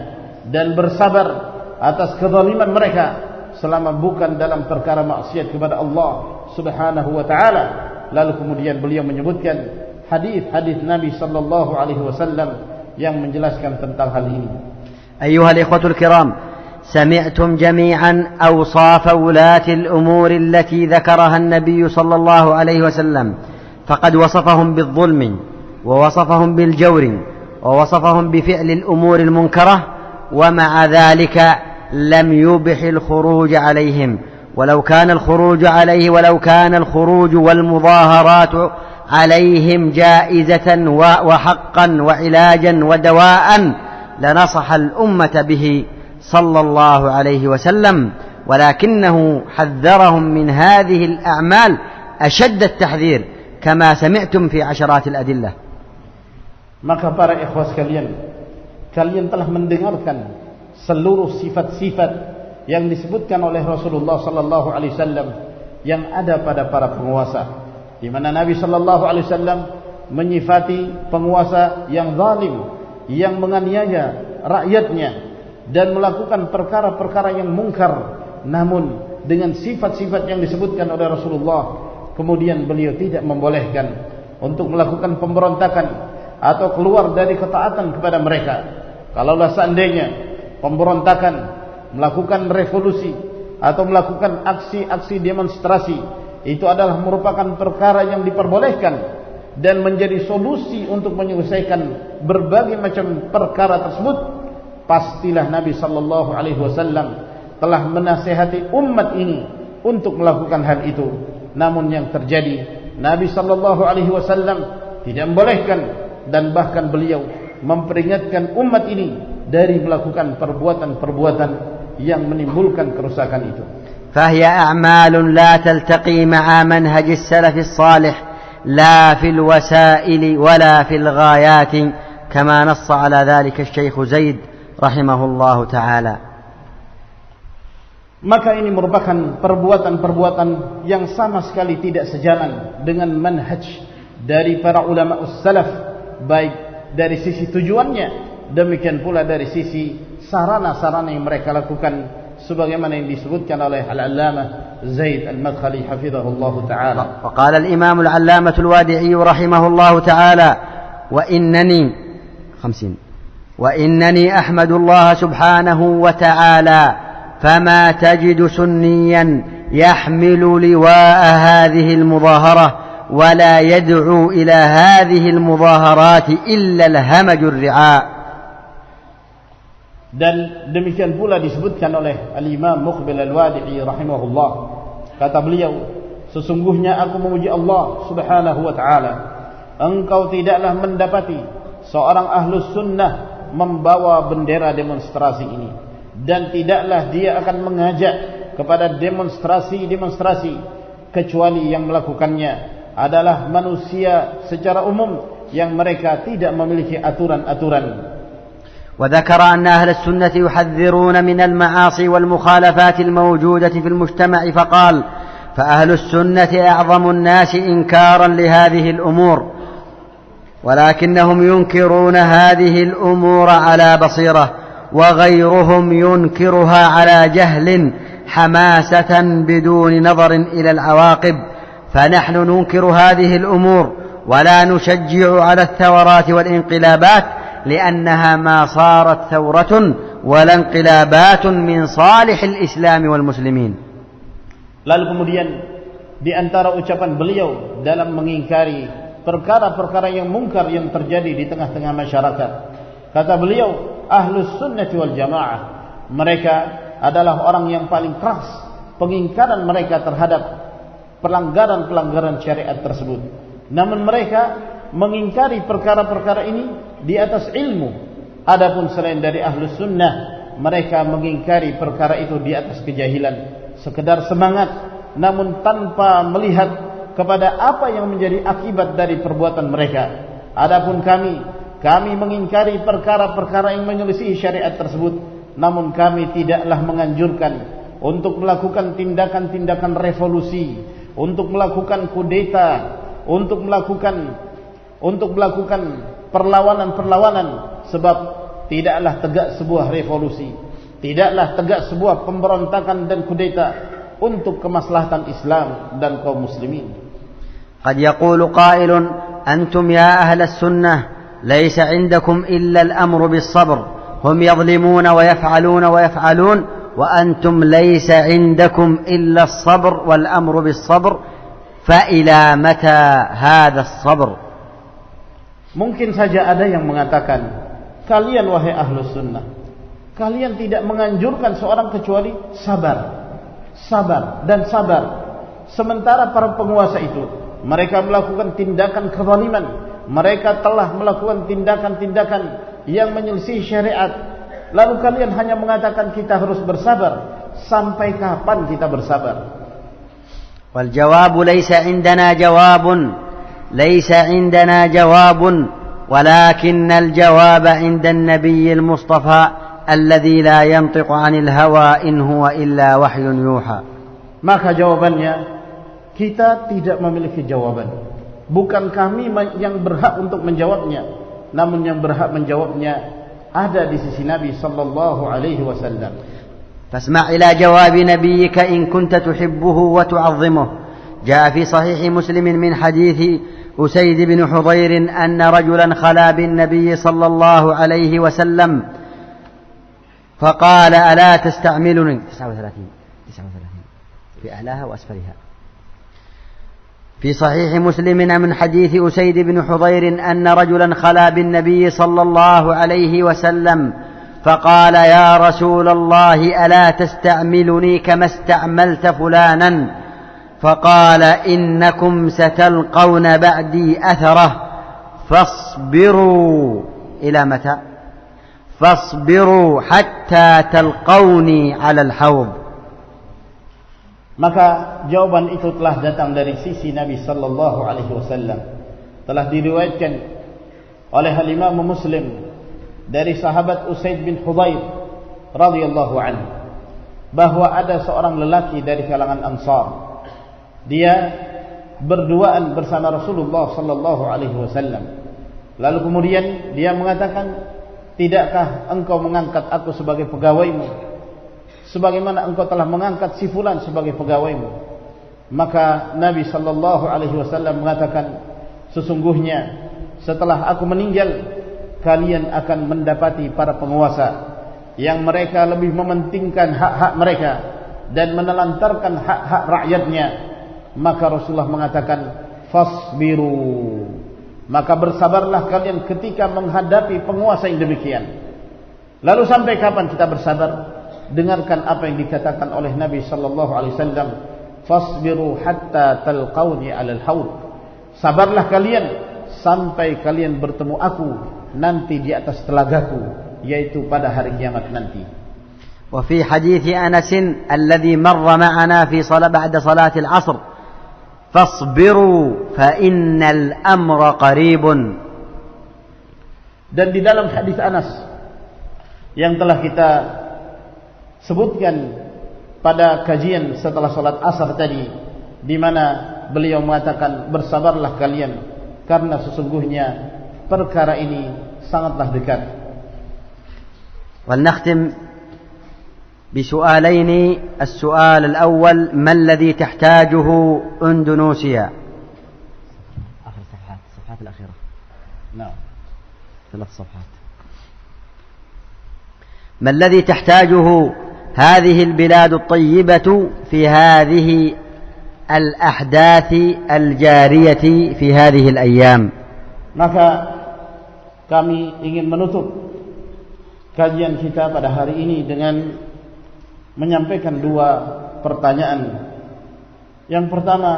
dan bersabar atas kezaliman mereka selama bukan dalam perkara maksiat kepada Allah Subhanahu wa ta'ala. Lalu kemudian beliau menyebutkan hadis-hadis Nabi sallallahu alaihi wasallam yang menjelaskan tentang hal ini. Ayyuhal ikhwatul kiram, سمعتم جميعا أوصاف ولاة الأمور التي ذكرها النبي صلى الله عليه وسلم، فقد وصفهم بالظلم ووصفهم بالجور ووصفهم بفعل الأمور المنكرة، ومع ذلك لم يبح الخروج عليهم. ولو كان الخروج والمظاهرات عليهم جائزة وحقا وعلاجا ودواء لنصح الأمة به صلى الله عليه وسلم، ولكنه حذرهم من هذه الأعمال أشد التحذير كما سمعتم في عشرات الأدلة. Maka para ikhwas sekalian, kalian telah mendengarkan seluruh sifat-sifat yang disebutkan oleh Rasulullah sallallahu alaihi wasallam yang ada pada para penguasa, di mana Nabi sallallahu alaihi wasallam menyifati penguasa yang zalim, yang menganiaya rakyatnya dan melakukan perkara-perkara yang mungkar, namun dengan sifat-sifat yang disebutkan oleh Rasulullah. Kemudian beliau tidak membolehkan untuk melakukan pemberontakan atau keluar dari ketaatan kepada mereka. Kalaulah seandainya pemberontakan, melakukan revolusi atau melakukan aksi-aksi demonstrasi itu adalah merupakan perkara yang diperbolehkan dan menjadi solusi untuk menyelesaikan berbagai macam perkara tersebut, pastilah Nabi sallallahu alaihi wasallam telah menasihati umat ini untuk melakukan hal itu. Namun yang terjadi, Nabi sallallahu alaihi wasallam tidak membolehkan dan bahkan beliau memperingatkan umat ini dari melakukan perbuatan-perbuatan yang menimbulkan kerusakan itu. فهي أعمال لا تلتقي مع منهج السلف الصالح لا في الوسائل ولا في الغايات كما نص على ذلك الشيخ زيد رحمه الله تعالى. Maka ini merupakan perbuatan-perbuatan yang sama sekali tidak sejalan dengan manhaj dari para ulama salaf, baik dari sisi tujuannya, demikian pula dari sisi sarana-sarana yang mereka lakukan, sebagaimana yang disebutkan oleh Al-Allamah Zaid Al-Madkhali hafizahullah ta'ala. Wa qala al-Imam Al-Allamah Al-Wadi'i rahimahullah ta'ala: wa innani ahmadu Allah subhanahu wa ta'ala fama tajidu sunniyan yahmilu liwa'a hadhihi al-mudahara wa la yad'u ila hadhihi al-mudaharati illa al-hamaju ar-ri'a. Dan demikian pula disebutkan oleh Al-Imam Muqbil Al-Wadi'i rahimahullah, kata beliau, sesungguhnya aku memuji Allah subhanahu wa ta'ala, engkau tidaklah mendapati seorang ahlus sunnah membawa bendera demonstrasi ini, dan tidaklah dia akan mengajak kepada demonstrasi-demonstrasi kecuali yang melakukannya adalah manusia secara umum yang mereka tidak memiliki aturan-aturan. وذكر أن أهل السنة يحذرون من المعاصي والمخالفات الموجودة في المجتمع فقال: فأهل السنة أعظم الناس إنكارا لهذه الأمور، ولكنهم ينكرون هذه الأمور على بصيرة وغيرهم ينكرها على جهل حماسة بدون نظر إلى العواقب، فنحن ننكر هذه الأمور ولا نشجع على الثورات والانقلابات لأنها ما صارت ثورة ولا انقلابات من صالح الإسلام والمسلمين. Lalu kemudian di antara ucapan beliau dalam mengingkari perkara-perkara yang mungkar yang terjadi di tengah-tengah masyarakat, kata beliau, Ahlus Sunnati wal Jamaah, mereka adalah orang yang paling keras pengingkaran mereka terhadap pelanggaran-pelanggaran syariat tersebut. Namun mereka mengingkari perkara-perkara ini di atas ilmu. Adapun selain dari Ahlus Sunnah, mereka mengingkari perkara itu di atas kejahilan, sekedar semangat, namun tanpa melihat kepada apa yang menjadi akibat dari perbuatan mereka. Adapun kami mengingkari perkara-perkara yang menyelisihi syariat tersebut, namun kami tidaklah menganjurkan untuk melakukan tindakan-tindakan revolusi, untuk melakukan kudeta, untuk melakukan perlawanan-perlawanan, sebab tidaklah tegak sebuah revolusi, tidaklah tegak sebuah pemberontakan dan kudeta untuk kemaslahatan Islam dan kaum muslimin. قد يقول قائل أنتم يا أهل السنة ليس عندكم إلا الأمر بالصبر، هم يظلمون ويفعلون وأنتم ليس عندكم إلا الصبر والأمر بالصبر، فإلى متى هذا الصبر؟ Mungkin saja ada yang mengatakan, kalian wahai Ahlus Sunnah, kalian tidak menganjurkan seorang kecuali sabar dan sabar. Sementara para penguasa itu, mereka melakukan tindakan kezaliman, mereka telah melakukan tindakan-tindakan yang menyelisih syariat. Lalu kalian hanya mengatakan kita harus bersabar. Sampai kapan kita bersabar? Wal jawabu laysa indana jawabun ولكن الجواب عند النبي المصطفى الذي لا ينطق عن الهوى إن هو إلا وحي يوحى. Maka jawabannya, kita tidak memiliki jawaban. Bukan kami yang berhak untuk menjawabnya, namun yang berhak menjawabnya ada di sisi Nabi sallallahu alaihi wasallam. فاسمع إلى جواب نبيك إن كنت تحبه وتعظمه. جاء في صحيح مسلم من حديث أسيد بن حضير أن رجلا خلا بالنبي صلى الله عليه وسلم فقال ألا تستعملني 39 في أعلاها وأسفلها. في صحيح مسلم من حديث أسيد بن حضير أن رجلا خلا بالنبي صلى الله عليه وسلم فقال يا رسول الله ألا تستعملني كما استعملت فلانا؟ فقال إنكم ستلقون بعدي أثرة فاصبروا إلى متى؟ فاصبروا حتى تلقوني على الحوض. Maka jawaban itu telah datang dari sisi Nabi sallallahu alaihi wasallam. Telah diriwayatkan oleh Imam Muslim dari sahabat Usaid bin Hudzair radhiyallahu anhu bahwa ada seorang lelaki dari kalangan Ansar. Dia berduaan bersama Rasulullah sallallahu alaihi wasallam. Lalu kemudian dia mengatakan, "Tidakkah engkau mengangkat aku sebagai pegawaimu sebagaimana engkau telah mengangkat si fulan sebagai pegawaimu?" Maka Nabi sallallahu alaihi wasallam mengatakan, "Sesungguhnya setelah aku meninggal, kalian akan mendapati para penguasa yang mereka lebih mementingkan hak-hak mereka dan menelantarkan hak-hak rakyatnya." Maka Rasulullah mengatakan, "Fasbiru." Maka bersabarlah kalian ketika menghadapi penguasa yang demikian. Lalu sampai kapan kita bersabar? Dengarkan apa yang dikatakan oleh Nabi sallallahu alaihi wasallam, "Fasbiru hatta talqauni 'alal haud." Sabarlah kalian sampai kalian bertemu aku nanti di atas telagaku, yaitu pada hari kiamat nanti. وفي حديث أنس الذي مر معنا في بعد صلاة العصر فاصبروا فإن الأمر قريب. Dan di dalam hadis Anas yang telah kita sebutkan pada kajian setelah salat asar tadi, di mana beliau mengatakan, bersabarlah kalian karena sesungguhnya perkara ini sangatlah dekat. ولنختم بسؤالين. السؤال الأول: ما الذي تحتاجه إندونيسيا؟ آخر الصفحات الأخيرة. نعم، 3 صفحات. ما الذي تحتاجه هذه البلاد الطيبة في هذه الأحداث الجارية في هذه الأيام؟ Maka kami ingin menutup kajian kita pada hari ini dengan menyampaikan 2 pertanyaan. Yang pertama,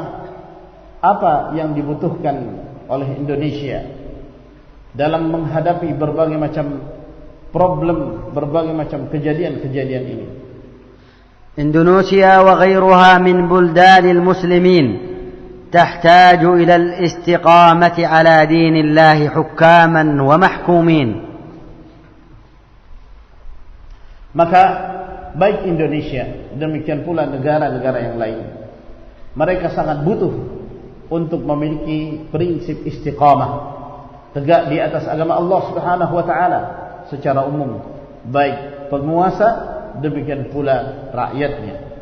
apa yang dibutuhkan oleh Indonesia dalam menghadapi berbagai macam problem, berbagai macam kejadian-kejadian ini? إندونيسيا وغيرها من بلدان المسلمين تحتاج إلى الاستقامة على دين الله حكاما ومحكومين. Maka baik Indonesia, demikian pula negara-negara yang lain, mereka sangat butuh untuk memiliki prinsip istiqamah, tegak di atas agama Allah Subhanahu wa taala secara umum, baik penguasa demikian pula rakyatnya.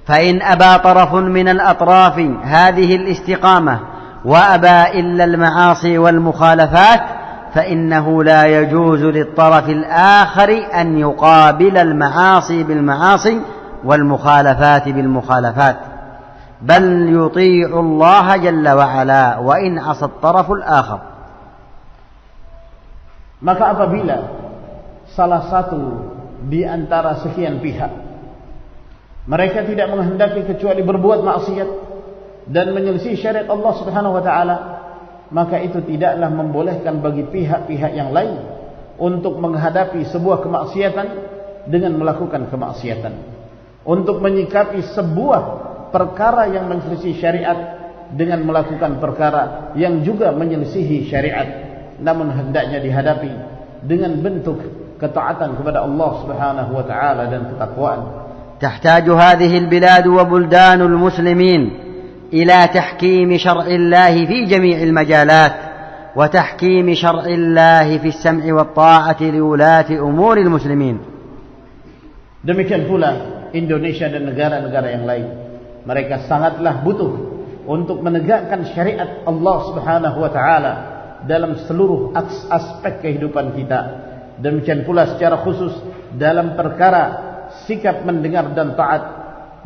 فإن أبى طرف من الأطراف هذه الاستقامة وأبى إلا المعاصي والمخالفات فإنه لا يجوز للطرف الآخر أن يقابل المعاصي بالمعاصي والمخالفات بالمخالفات، بل يطيع الله جل وعلا وإن عصى الطرف الآخر. Maka apabila salah satu di antara sekian pihak mereka tidak menghendaki kecuali berbuat maksiat dan menyelisih syariat Allah Subhanahu wa taala, maka itu tidaklah membolehkan bagi pihak-pihak yang lain untuk menghadapi sebuah kemaksiatan dengan melakukan kemaksiatan, untuk menyikapi sebuah perkara yang menyelisih syariat dengan melakukan perkara yang juga menyelisihi syariat, namun hendaknya dihadapi dengan bentuk ketaatan kepada Allah Subhanahu wa taala dan ketakwaan. تحتاج هذه البلاد وبلدان المسلمين إلى تحكيم شرع الله في جميع المجالات وتحكيم شرع الله في السمع والطاعة لولاة أمور المسلمين. Demikian pula Indonesia dan negara-negara yang lain, mereka sangatlah butuh untuk menegakkan syariat Allah Subhanahu wa taala dalam seluruh aspek kehidupan kita. Demikian pula secara khusus dalam perkara sikap mendengar dan taat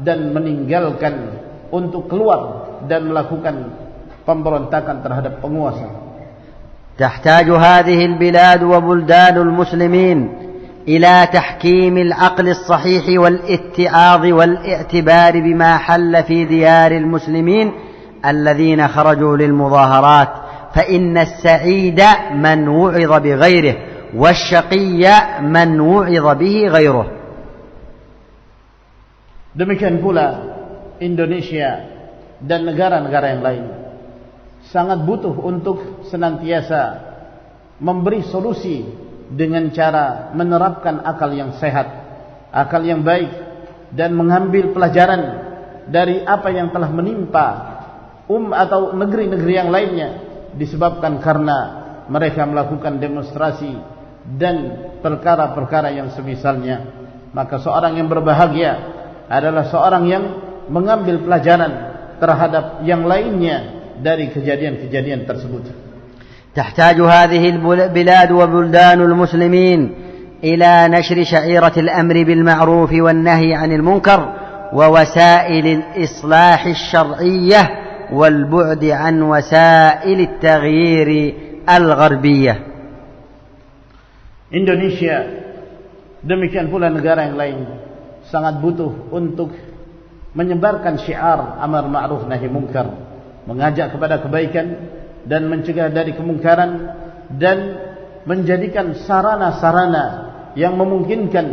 dan meninggalkan untuk keluar dan melakukan pemberontakan terhadap penguasa. تحتاج هذه البلاد وبلدان المسلمين إلى تحكيم العقل الصحيح والاتعاظ والاعتبار بما حل في ديار المسلمين الذين خرجوا للمظاهرات، فإن السعيد من وعظ بغيره والشقي من وعظ به غيره. Demikian pula Indonesia dan negara-negara yang lain sangat butuh untuk senantiasa memberi solusi dengan cara menerapkan akal yang sehat, akal yang baik, dan mengambil pelajaran dari apa yang telah menimpa atau negeri-negeri yang lainnya disebabkan karena mereka melakukan demonstrasi dan perkara-perkara yang semisalnya. Maka seorang yang berbahagia adalah seorang yang mengambil pelajaran terhadap yang lainnya dari kejadian-kejadian tersebut. تحتاج هذه البلاد وبلدان المسلمين إلى نشر شعيرة الأمر بالمعروف والنهي عن المنكر ووسائل الإصلاح الشرعية والبعد عن وسائل التغيير الغربية. Indonesia demikian pula negara yang lain sangat butuh untuk menyebarkan syiar amar ma'ruf nahi munkar, mengajak kepada kebaikan dan mencegah dari kemungkaran, dan menjadikan sarana-sarana yang memungkinkan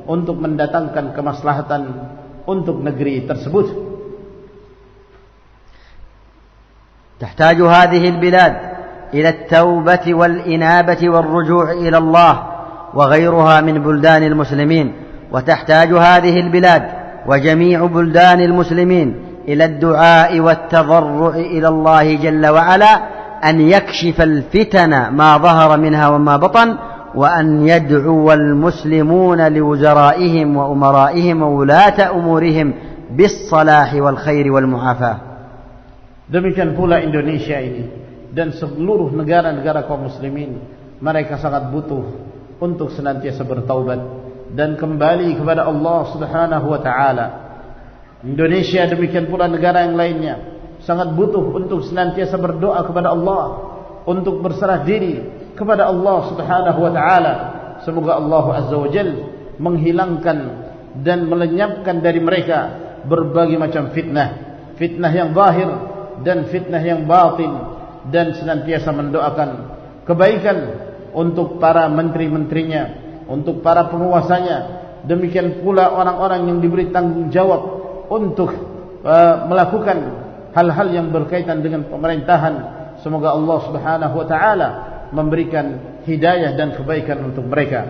untuk mendatangkan kemaslahatan untuk negeri tersebut. تحتاج هذه البلاد إلى التوبة والإنابة والرجوع إلى الله وغيرها من بلدان المسلمين، وتحتاج هذه البلاد وجميع بلدان المسلمين إلى الدعاء والتضرع إلى الله جل وعلا أن يكشف الفتن ما ظهر منها وما بطن وأن يدعو المسلمون لوزرائهم وأمرائهم وولاة أمورهم بالصلاح والخير والمعافاة. Demikian pula Indonesia ini dan seluruh negara-negara kaum muslimin, mereka sangat butuh untuk senantiasa bertaubat dan kembali kepada Allah Subhanahu wa taala. Indonesia demikian pula negara yang lainnya sangat butuh untuk senantiasa berdoa kepada Allah, untuk berserah diri kepada Allah Subhanahu wa taala. Semoga Allah Azza wa Jalla menghilangkan dan melenyapkan dari mereka berbagai macam fitnah, fitnah yang zahir dan fitnah yang batin, dan senantiasa mendoakan kebaikan untuk para menteri-menterinya, untuk para penguasanya, demikian pula orang-orang yang diberi tanggung jawab untuk melakukan hal-hal yang berkaitan dengan pemerintahan. Semoga Allah Subhanahu wa taala memberikan hidayah dan kebaikan untuk mereka.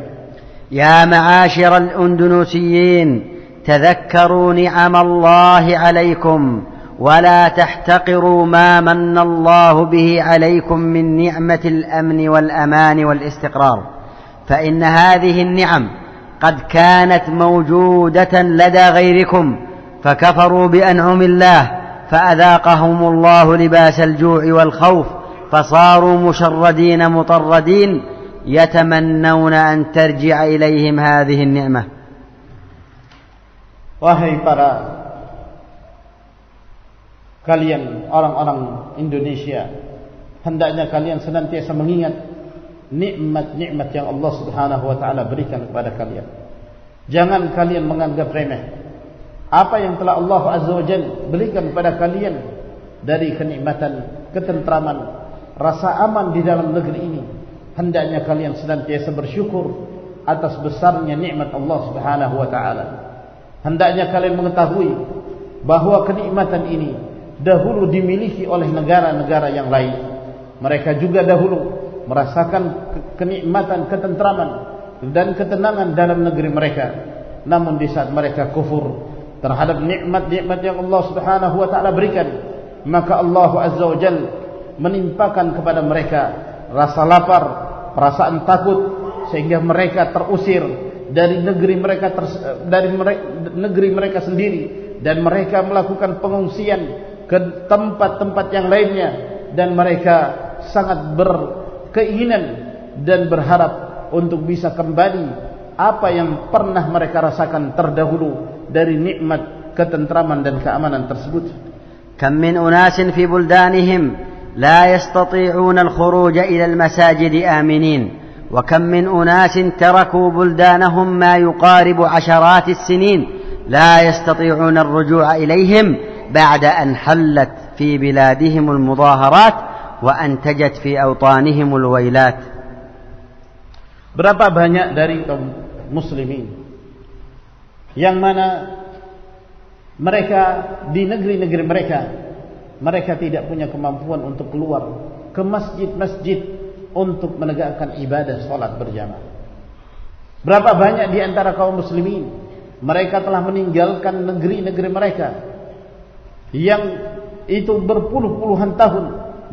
Ya ma'asyiral Indonesia, tadhakkaru ni'amallahi 'alaikum wa la tahtaqiru ma manna Allah bihi 'alaikum min ni'matil amni wal amani wal istiqrar. Fa inna hadhihi an-ni'am qad kanat mawjudatan lada ghayrikum fakafaru bi an'amillah فأذاقهم الله لباس الجوع والخوف فصاروا مشردين مطردين يتمنون أن ترجع إليهم هذه النعمة. Wahai para kalian orang-orang Indonesia, hendaknya kalian senantiasa mengingat nikmat-nikmat yang Allah Subhanahu wa taala berikan kepada kalian. Jangan kalian menganggap remeh apa yang telah Allah Azza wa Jalla berikan kepada kalian dari kenikmatan, ketentraman, rasa aman di dalam negeri ini. Hendaknya kalian senantiasa bersyukur atas besarnya nikmat Allah Subhanahu wa taala. Hendaknya kalian mengetahui bahwa kenikmatan ini dahulu dimiliki oleh negara-negara yang lain. Mereka juga dahulu merasakan kenikmatan, ketentraman dan ketenangan dalam negeri mereka. Namun di saat mereka kufur terhadap nikmat-nikmat yang Allah Subhanahu wa taala berikan, maka Allah Azza wa Jalla menimpakan kepada mereka rasa lapar, perasaan takut, sehingga mereka terusir dari negeri mereka sendiri, dan mereka melakukan pengungsian ke tempat-tempat yang lainnya, dan mereka sangat berkeinginan dan berharap untuk bisa kembali apa yang pernah mereka rasakan terdahulu dari nikmat, ketentraman dan keamanan tersebut. Kam min unasin fi buldanihim la yastati'una al-khuruj ila al-masajid aminin, wa kam min unasin taraku buldanahum ma yuqaribu 'asharat as-sinin la yastati'una ar-ruju'a ilayhim ba'da an hallat fi biladihim al-mudaharat wa antajat fi awtanihim al-wailat. Berapa banyak dari kaum muslimin yang mana mereka di negeri-negeri mereka tidak punya kemampuan untuk keluar ke masjid-masjid untuk menegakkan ibadah salat berjamaah. Berapa banyak di antara kaum muslimin mereka telah meninggalkan negeri-negeri mereka yang itu berpuluh-puluhan tahun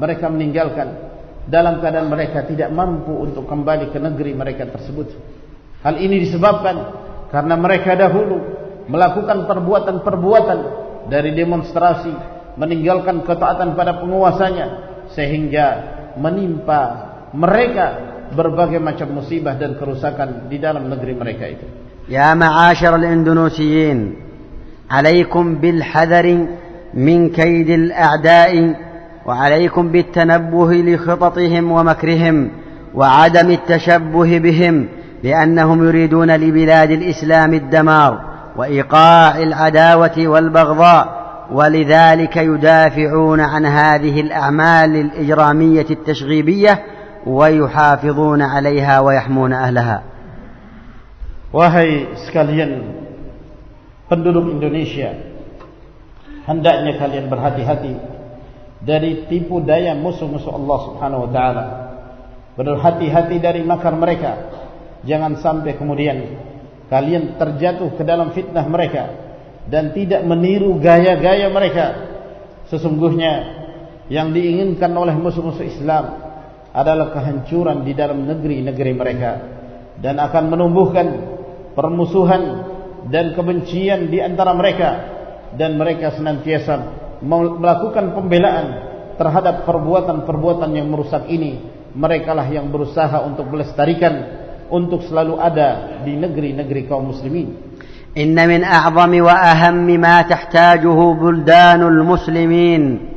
mereka meninggalkan dalam keadaan mereka tidak mampu untuk kembali ke negeri mereka tersebut. Hal ini disebabkan karena mereka dahulu melakukan perbuatan-perbuatan dari demonstrasi, meninggalkan ketaatan pada penguasanya, sehingga menimpa mereka berbagai macam musibah dan kerusakan di dalam negeri mereka itu. Ya ma'asyiral Indonesiyin, alaikum bil hadari min kaidil a'da'i wa alaikum bit tanabbuhi li khitatihim wa makrihim wa 'adami at-tashabbuh bihim. لأنهم يريدون لبلاد الإسلام الدمار وإيقاع العداوة والبغضاء، ولذلك يدافعون عن هذه الأعمال الإجرامية التشغيبية ويحافظون عليها ويحمون أهلها. Wahai sekalian penduduk Indonesia, hendaknya kalian berhati-hati dari tipu daya musuh-musuh Allah Subhanahu wa taala. Berhati-hati dari makar mereka. Jangan sampai kemudian kalian terjatuh ke dalam fitnah mereka dan tidak meniru gaya-gaya mereka. Sesungguhnya yang diinginkan oleh musuh-musuh Islam adalah kehancuran di dalam negeri-negeri mereka. dan akan menumbuhkan permusuhan dan kebencian di antara mereka, dan mereka senantiasa melakukan pembelaan terhadap perbuatan-perbuatan yang merusak ini. Merekalah yang berusaha untuk melestarikan, untuk selalu ada di negeri-negeri kaum muslimin. Inna min a'zami wa ahammi ma tahtajuhu buldanul muslimin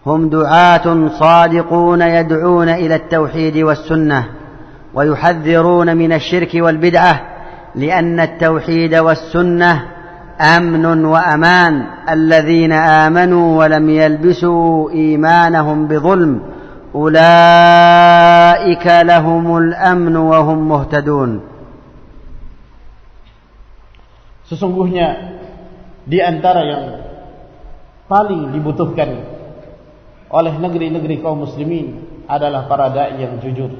hum du'atun sadiqun yad'una ila at-tauhid was-sunnah wa yuhadhdhiruna min asy-syirki wal-bid'ah لأن التوحيد والسنة أمن وأمان الذين آمنوا ولم يلبسوا إيمانهم بظلم أولئك لهم الأمن وهم مهتدون. Sesungguhnya di antara yang paling dibutuhkan oleh negeri-negeri kaum muslimin adalah para dai yang jujur,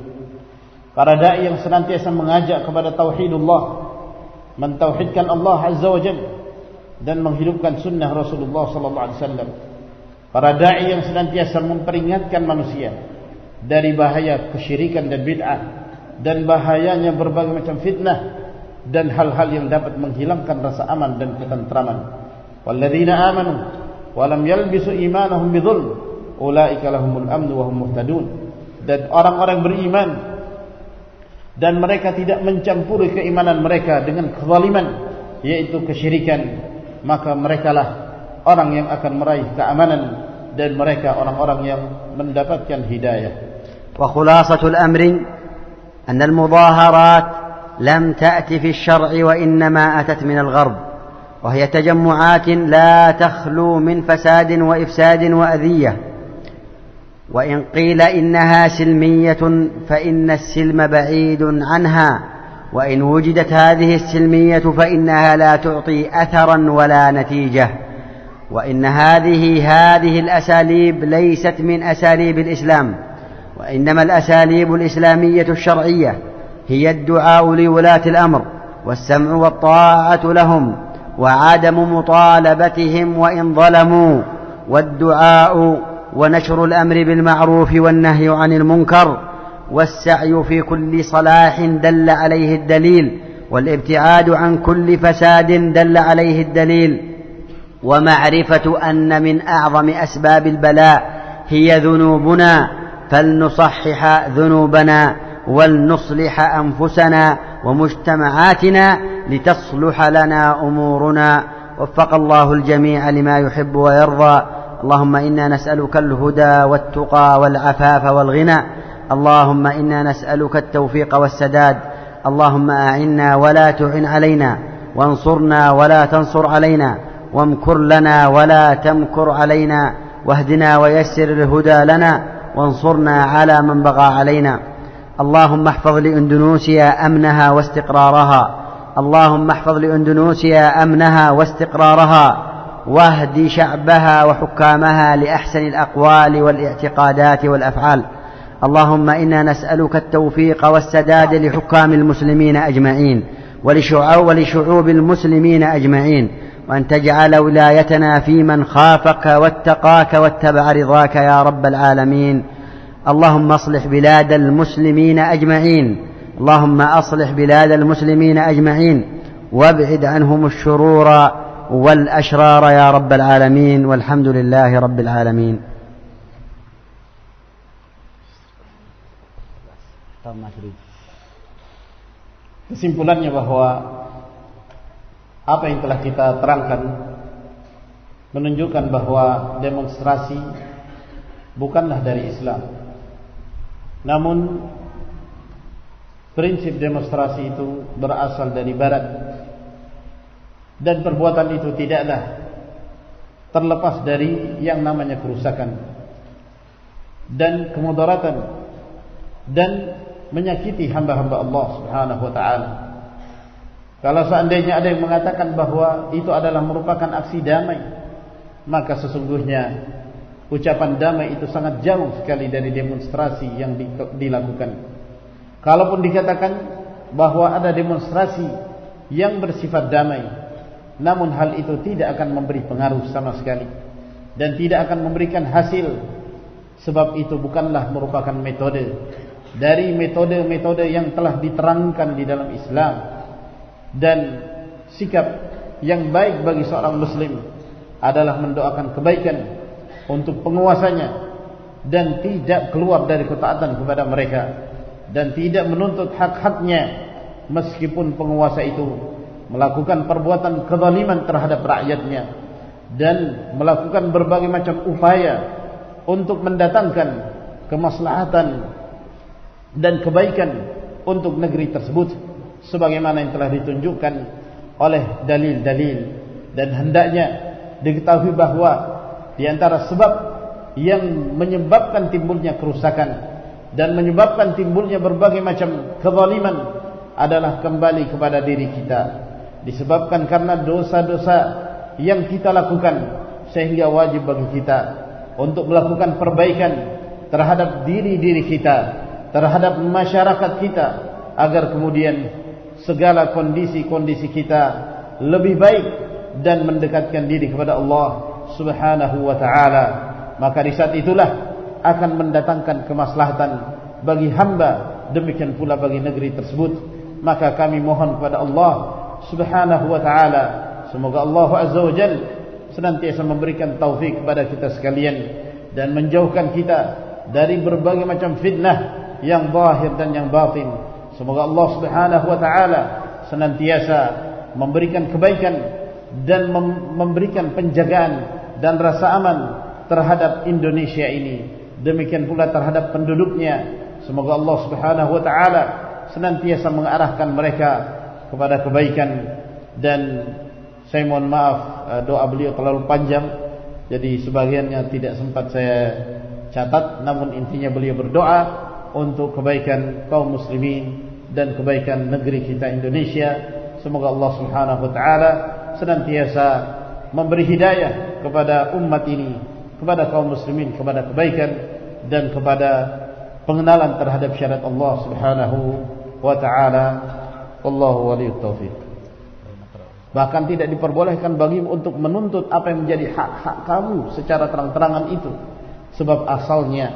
para dai yang senantiasa mengajak kepada tauhidullah, mentauhidkan Allah Azza wa Jalla dan menghidupkan sunnah Rasulullah sallallahu alaihi wasallam. Para dai yang senantiasa memperingatkan manusia dari bahaya kesyirikan dan bid'ah, dan bahayanya berbagai macam fitnah dan hal-hal yang dapat menghilangkan rasa aman dan ketentraman. Walladzina amanu wa lam yalbisu imanahum bidzulm ulaika lahumul amnu wa hum muhtadun. Dan orang-orang beriman dan mereka tidak mencampuri keimanan mereka dengan kezaliman, yaitu kesyirikan, maka merekalah orang yang akan meraih keamanan, dan mereka orang-orang yang mendapatkan hidayah. Wa khulasatul amri anna al-mudaharat lam ta'ti fi asy-syar'i wa innama atat min al-gharb wa hiya tajammu'at la takhlu min fasadin wa ifsadin wa adhiyah. وإن قيل إنها سلمية فإن السلم بعيد عنها وإن وجدت هذه السلمية فإنها لا تعطي أثرا ولا نتيجة وإن هذه الأساليب ليست من أساليب الإسلام وإنما الأساليب الإسلامية الشرعية هي الدعاء لولاة الأمر والسمع والطاعة لهم وعدم مطالبتهم وإن ظلموا والدعاء ونشر الأمر بالمعروف والنهي عن المنكر والسعي في كل صلاح دل عليه الدليل والابتعاد عن كل فساد دل عليه الدليل ومعرفة أن من أعظم أسباب البلاء هي ذنوبنا فلنصحح ذنوبنا ولنصلح أنفسنا ومجتمعاتنا لتصلح لنا أمورنا. وفق الله الجميع لما يحب ويرضى. اللهم إنا نسألك الهدى والتقى والعفاف والغنى. اللهم إنا نسألك التوفيق والسداد. اللهم أعنا ولا تعن علينا وانصرنا ولا تنصر علينا وامكر لنا ولا تمكر علينا واهدنا ويسر الهدى لنا وانصرنا على من بغى علينا. اللهم احفظ لإندونيسيا أمنها واستقرارها. اللهم احفظ لإندونيسيا أمنها واستقرارها واهد شعبها وحكامها لأحسن الأقوال والاعتقادات والأفعال. اللهم إنا نسألك التوفيق والسداد لحكام المسلمين أجمعين ولشعوب المسلمين أجمعين، وأن تجعل ولايتنا في من خافك واتقاك واتبع رضاك يا رب العالمين. اللهم اصلح بلاد المسلمين أجمعين. اللهم أصلح بلاد المسلمين أجمعين وابعد عنهم الشرور والأشرار يا رب العالمين. والحمد لله رب العالمين. Kesimpulannya bahwa apa yang telah kita terangkan menunjukkan bahwa demonstrasi bukanlah dari Islam. Namun prinsip demonstrasi itu berasal dari Barat, dan perbuatan itu tidaklah terlepas dari yang namanya kerusakan dan kemudaratan dan menyakiti hamba-hamba Allah Subhanahu wa taala. Kalau seandainya ada yang mengatakan bahwa itu adalah merupakan aksi damai, maka sesungguhnya ucapan damai itu sangat jauh sekali dari demonstrasi yang dilakukan. Kalaupun dikatakan bahwa ada demonstrasi yang bersifat damai, namun hal itu tidak akan memberi pengaruh sama sekali dan tidak akan memberikan hasil, sebab itu bukanlah merupakan metode dari metode-metode yang telah diterangkan di dalam Islam, dan sikap yang baik bagi seorang muslim adalah mendoakan kebaikan untuk penguasanya dan tidak keluar dari ketaatan kepada mereka, dan tidak menuntut hak-haknya meskipun penguasa itu melakukan perbuatan kezaliman terhadap rakyatnya dan melakukan berbagai macam upaya untuk mendatangkan kemaslahatan dan kebaikan untuk negeri tersebut sebagaimana yang telah ditunjukkan oleh dalil-dalil. Dan hendaknya diketahui bahawa di antara sebab yang menyebabkan timbulnya kerusakan dan menyebabkan timbulnya berbagai macam kezaliman adalah kembali kepada diri kita, disebabkan karena dosa-dosa yang kita lakukan, sehingga wajib bagi kita untuk melakukan perbaikan terhadap diri-diri kita, terhadap masyarakat kita, agar kemudian segala kondisi-kondisi kita lebih baik dan mendekatkan diri kepada Allah Subhanahu wa ta'ala. Maka di saat itulah akan mendatangkan kemaslahatan bagi hamba, demikian pula bagi negeri tersebut. Maka kami mohon kepada Allah Subhanahu wa ta'ala, semoga Allah Azza wa Jalla senantiasa memberikan taufik kepada kita sekalian dan menjauhkan kita dari berbagai macam fitnah yang zahir dan yang batin. Semoga Allah Subhanahu wa ta'ala senantiasa memberikan kebaikan dan memberikan penjagaan dan rasa aman terhadap Indonesia ini, demikian pula terhadap penduduknya. Semoga Allah Subhanahu wa ta'ala senantiasa mengarahkan mereka kepada kebaikan. Dan saya mohon maaf, doa beliau terlalu panjang, jadi sebagiannya tidak sempat saya catat, namun intinya beliau berdoa untuk kebaikan kaum muslimin dan kebaikan negeri kita Indonesia. Semoga Allah Subhanahu wa ta'ala senantiasa memberi hidayah kepada umat ini, kepada kaum muslimin, kepada kebaikan dan kepada pengenalan terhadap syariat Allah Subhanahu wa ta'ala. Wallahu waliyut taufiq. Bahkan tidak diperbolehkan bagimu untuk menuntut apa yang menjadi hak-hak kamu secara terang-terangan itu, sebab asalnya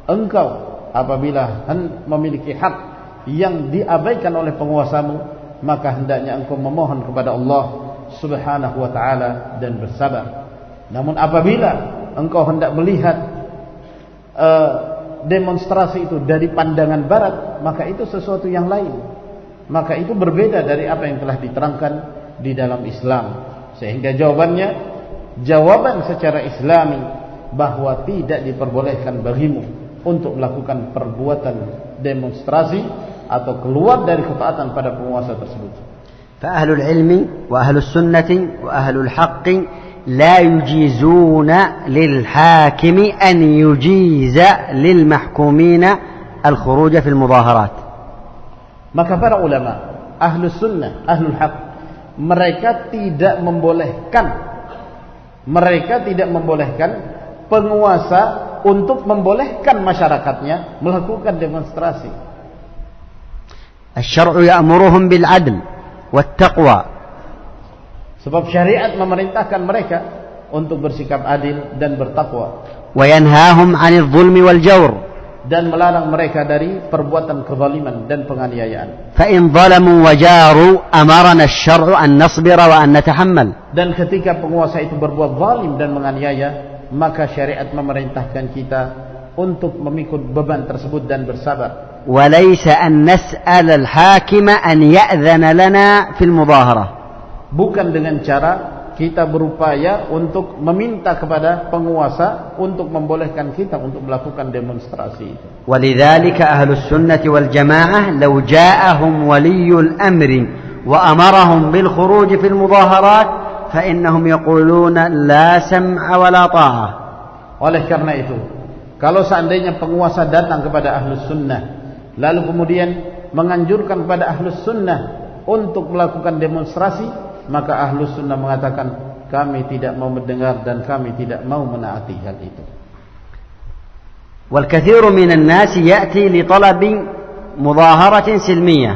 engkau apabila memiliki hak yang diabaikan oleh penguasamu, maka hendaknya engkau memohon kepada Allah Subhanahu wa ta'ala dan bersabar. Namun apabila engkau hendak melihat demonstrasi itu dari pandangan barat, maka itu sesuatu yang lain. Maka itu berbeda dari apa yang telah diterangkan di dalam Islam. Sehingga jawaban secara Islami bahwa tidak diperbolehkan bagimu untuk melakukan perbuatan demonstrasi atau keluar dari ketaatan pada penguasa tersebut. فأهل العلم وأهل السنة وأهل الحق لا يجيزون للحاكم أن يجيز للمحكومين الخروج في المظاهرات. Maka para ulama, ahlus sunnah, ahlul haq, mereka tidak membolehkan penguasa untuk membolehkan masyarakatnya melakukan demonstrasi. الشرع يأمرهم بالعدل والتقوى. Sebab syariat memerintahkan mereka untuk bersikap adil dan bertakwa. وينهاهم عن الظلم والجور. Dan melarang mereka dari perbuatan kezaliman dan penganiayaan. فإن ظلموا وجاروا أمرنا الشرع أن نصبر وأن نتحمل. Dan ketika penguasa itu berbuat zalim dan menganiaya, maka syariat memerintahkan kita untuk memikul beban tersebut dan bersabar. وليس أن نسأل الحاكم أن يأذن لنا في المظاهرة. Bukan dengan cara kita berupaya untuk meminta kepada penguasa untuk membolehkan kita untuk melakukan demonstrasi itu. ولذلك أهل السنة والجماعة لو جاءهم ولي الأمر وأمرهم بالخروج في المظاهرات فإنهم يقولون لا سمع ولا طاعة. Oleh karena itu, kalau seandainya penguasa datang kepada ahlus sunnah lalu kemudian menganjurkan kepada ahlus sunnah untuk melakukan demonstrasi, maka ahlus sunnah mengatakan kami tidak mau mendengar dan kami tidak mau menaati hal itu. والكثير من الناس يأتي لطلب مظاهرة سلمية.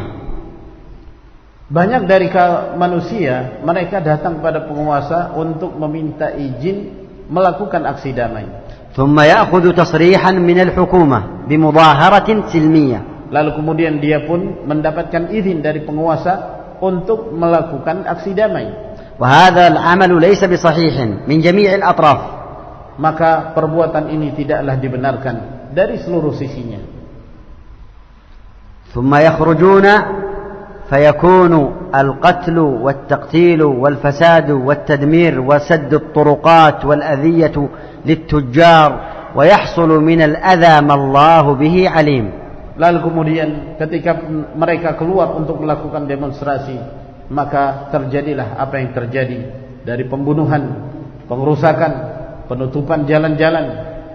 Banyak dari manusia mereka datang kepada penguasa untuk meminta izin melakukan aksi damai. ثم يأخذ تصريحا من الحكومة بمظاهرة سلمية. Lalu kemudian dia pun mendapatkan izin dari penguasa untuk melakukan aksi damai. وهذا العمل ليس بصحيح من جميع الأطراف. Maka perbuatan ini tidaklah dibenarkan dari seluruh sisinya. ثم يخرجون فيكون القتل والتقتيل والفساد والتدمير وسد الطرقات والأذية للتجار ويحصل من الأذى ما الله به عليم. Lalu kemudian ketika mereka keluar untuk melakukan demonstrasi, maka terjadilah apa yang terjadi dari pembunuhan, pengerusakan, penutupan jalan-jalan,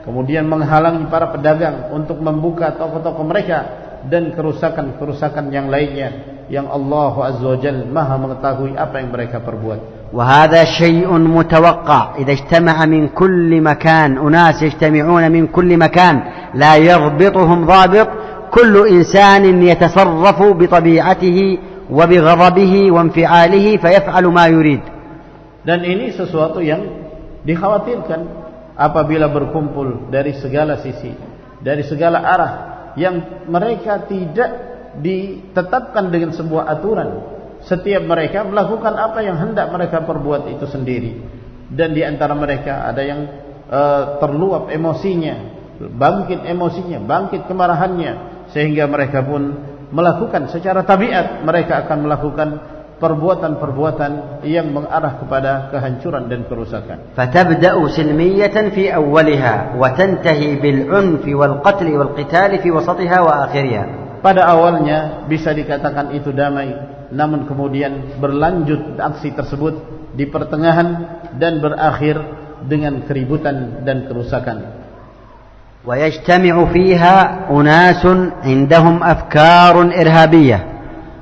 kemudian menghalangi para pedagang untuk membuka toko-toko mereka, dan kerusakan-kerusakan yang lainnya yang Allah Azza wa Jalla Maha mengetahui apa yang mereka perbuat. وهذا شيء متوقع إذا اجتمع من كل مكان أناس يجتمعون من كل مكان لا يضبطهم ضابط كل إنسان يتصرف بطبيعته وبغضبه وانفعاله فيفعل ما يريد. Dan ini sesuatu yang dikhawatirkan apabila berkumpul dari segala sisi, dari segala arah, yang mereka tidak ditetapkan dengan sebuah aturan. Setiap mereka melakukan apa yang hendak mereka perbuat itu sendiri. Dan di antara mereka ada yang terluap emosinya, bangkit emosinya, bangkit kemarahannya, sehingga mereka pun melakukan secara tabiat, mereka akan melakukan perbuatan-perbuatan yang mengarah kepada kehancuran dan kerusakan. فتبدأ سلمية في أولها وتنتهي بالعنف والقتل والقتال في وسطها وآخرها. Pada awalnya bisa dikatakan itu damai, namun kemudian berlanjut aksi tersebut di pertengahan dan berakhir dengan keributan dan kerusakan. ويجتمع فيها أناس عندهم أفكار إرهابية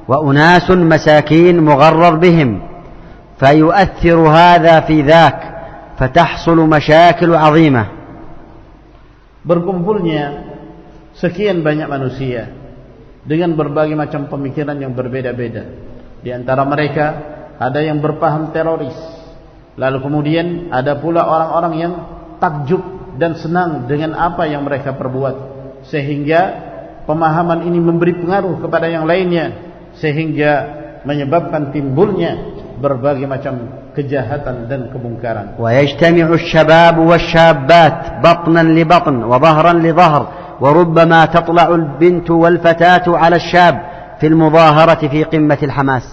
وأناس مساكين مغرر بهم فيؤثر هذا في ذاك فتحصل مشاكل عظيمة. Berkumpulnya sekian banyak manusia dengan berbagai macam pemikiran yang berbeda-beda. Di antara mereka ada yang berpaham teroris. Lalu kemudian ada pula orang-orang yang takjub dan senang dengan apa yang mereka perbuat, sehingga pemahaman ini memberi pengaruh kepada yang lainnya, sehingga menyebabkan timbulnya berbagai macam kejahatan dan kemungkaran. ويجتمع الشباب والشابات بطنا لبطن وظهرا لظهر وربما تطلع البنت والفتاة على الشاب في المظاهرة في قمة الحماس.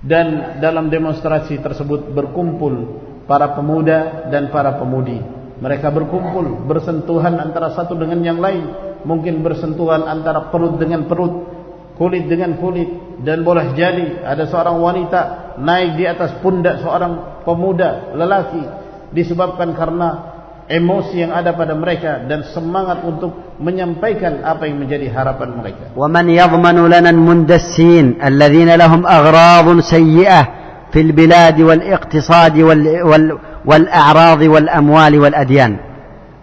Dan dalam demonstrasi tersebut berkumpul para pemuda dan para pemudi. Mereka berkumpul, bersentuhan antara satu dengan yang lain, mungkin bersentuhan antara perut dengan perut, kulit dengan kulit, dan boleh jadi ada seorang wanita naik di atas pundak seorang pemuda lelaki, disebabkan karena emosi yang ada pada mereka dan semangat untuk menyampaikan apa yang menjadi harapan mereka. ومن يضمن لنا المندسين الذين لهم أغراض سيئة في البلاد والاقتصاد والأعراض والأموال والأديان.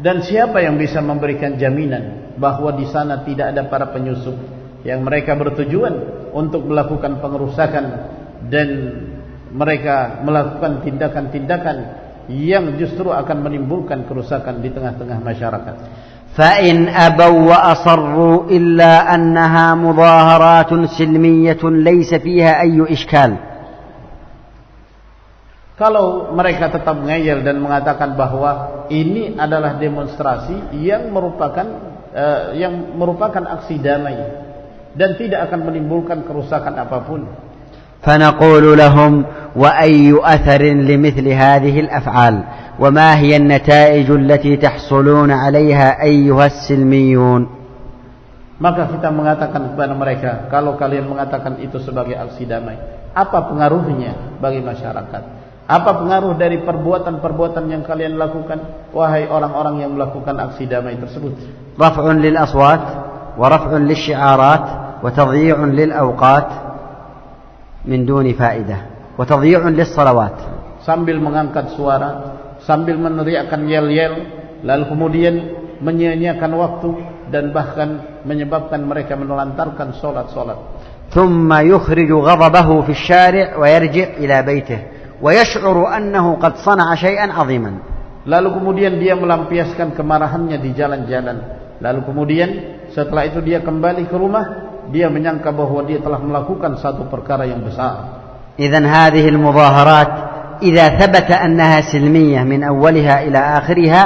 Dan siapa yang bisa memberikan jaminan bahwa di sana tidak ada para penyusup yang mereka bertujuan untuk melakukan pengerusakan dan mereka melakukan tindakan-tindakan yang justru akan menimbulkan kerusakan di tengah-tengah masyarakat. فإن أبوا وأصروا إلا أنها مظاهرات سلمية ليس فيها أي إشكال. Kalau mereka tetap mengeyel dan mengatakan bahwa ini adalah demonstrasi yang merupakan aksi damai dan tidak akan menimbulkan kerusakan apapun, فنقول لهم وأي أثر لمثل هذه الأفعال وما هي النتائج التي تحصلون عليها أيها السلميون. Maka kita mengatakan kepada mereka, kalau kalian mengatakan itu sebagai aksi damai, apa pengaruhnya bagi masyarakat? Apa pengaruh dari perbuatan-perbuatan yang kalian lakukan, wahai orang-orang yang melakukan aksi damai tersebut? رفع للأصوات ورفع للشعارات وتضييع للأوقات من دون فائدة وتضييع للصلوات. Sambil mengangkat suara, sambil meneriakkan yel-yel, lalu kemudian menyia-nyiakan waktu dan bahkan menyebabkan mereka menelantarkan solat-solat. ثم يخرج غضبه في الشارع ويرجع إلى بيته ويشعر أنه قد صنع شيئا عظيما. lalu kemudian dia melampiaskan kemarahannya di jalan-jalan, lalu kemudian setelah itu dia kembali ke rumah, dia menyangka bahwa dia telah melakukan satu perkara yang besar. إذن هذه المظاهرات إذا ثبت أنها سلمية من أولها إلى آخرها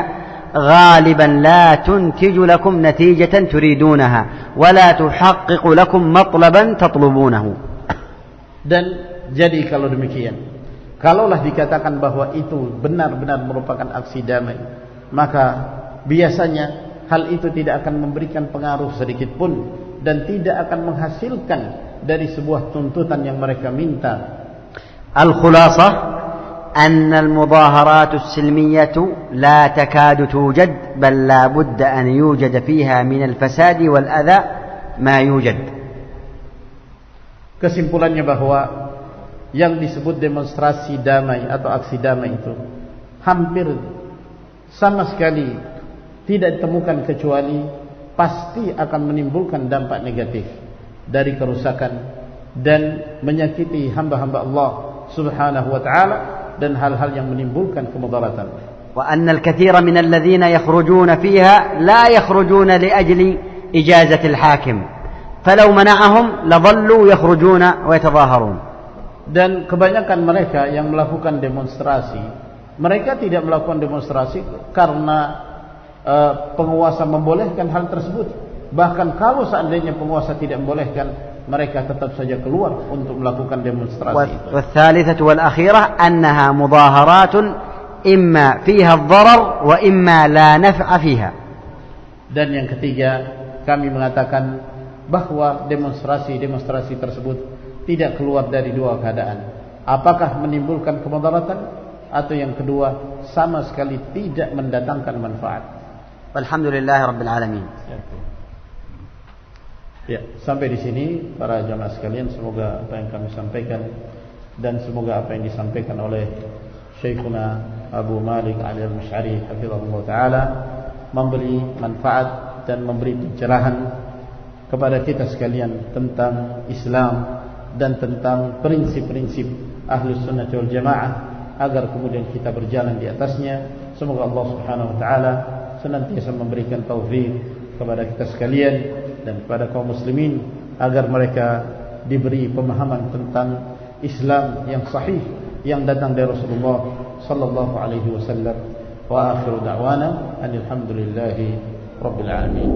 غالبا لا تنتج لكم نتيجة تريدونها ولا تحقق لكم مطلبا تطلبونه. Dan jadi kalau demikian, kalaulah dikatakan bahwa itu benar-benar merupakan aksi damai, maka biasanya hal itu tidak akan memberikan pengaruh sedikit pun dan tidak akan menghasilkan dari sebuah tuntutan yang mereka minta. الخلاصة أن المظاهرات السلمية لا تكاد توجد بل لا بد أن يوجد فيها من الفساد والأذى ما يوجد. Kesimpulannya bahwa yang disebut demonstrasi damai atau aksi damai itu hampir sama sekali tidak ditemukan kecuali pasti akan menimbulkan dampak negatif dari kerusakan dan menyakiti hamba-hamba Allah Subhanahu wa ta'ala dan hal-hal yang menimbulkan kemudaratan. وأن الكثير من الذين يخرجون فيها لا يخرجون لأجل إجازة الحاكم فلو منعهم لظلوا يخرجون ويتظاهرون. Dan kebanyakan mereka yang melakukan demonstrasi, mereka tidak melakukan demonstrasi karena penguasa membolehkan hal tersebut. Bahkan kalau seandainya penguasa tidak membolehkan, mereka tetap saja keluar untuk melakukan demonstrasi itu. والثالثة والأخيرة أنها مظاهرات إما فيها الضرر وإما لا نفع فيها. Dan yang ketiga, kami mengatakan bahwa demonstrasi tersebut tidak keluar dari dua keadaan. Apakah menimbulkan kemudaratan atau yang kedua sama sekali tidak mendatangkan manfaat. Walhamdulillah Rabbil Alamin. Ya, sampai di sini para jamaah sekalian, semoga apa yang kami sampaikan dan semoga apa yang disampaikan oleh Syekhuna Abu Malik Al-Masy'ari hafizahullah taala memberi manfaat dan memberi pencerahan kepada kita sekalian tentang Islam dan tentang prinsip-prinsip Ahlus Sunnah wal Jamaah agar kemudian kita berjalan di atasnya. Semoga Allah Subhanahu wa taala senantiasa memberikan taufik kepada kita sekalian dan kepada kaum muslimin agar mereka diberi pemahaman tentang Islam yang sahih yang datang dari Rasulullah sallallahu alaihi wasallam. Wa akhiru da'wana alhamdulillahi rabbil alamin.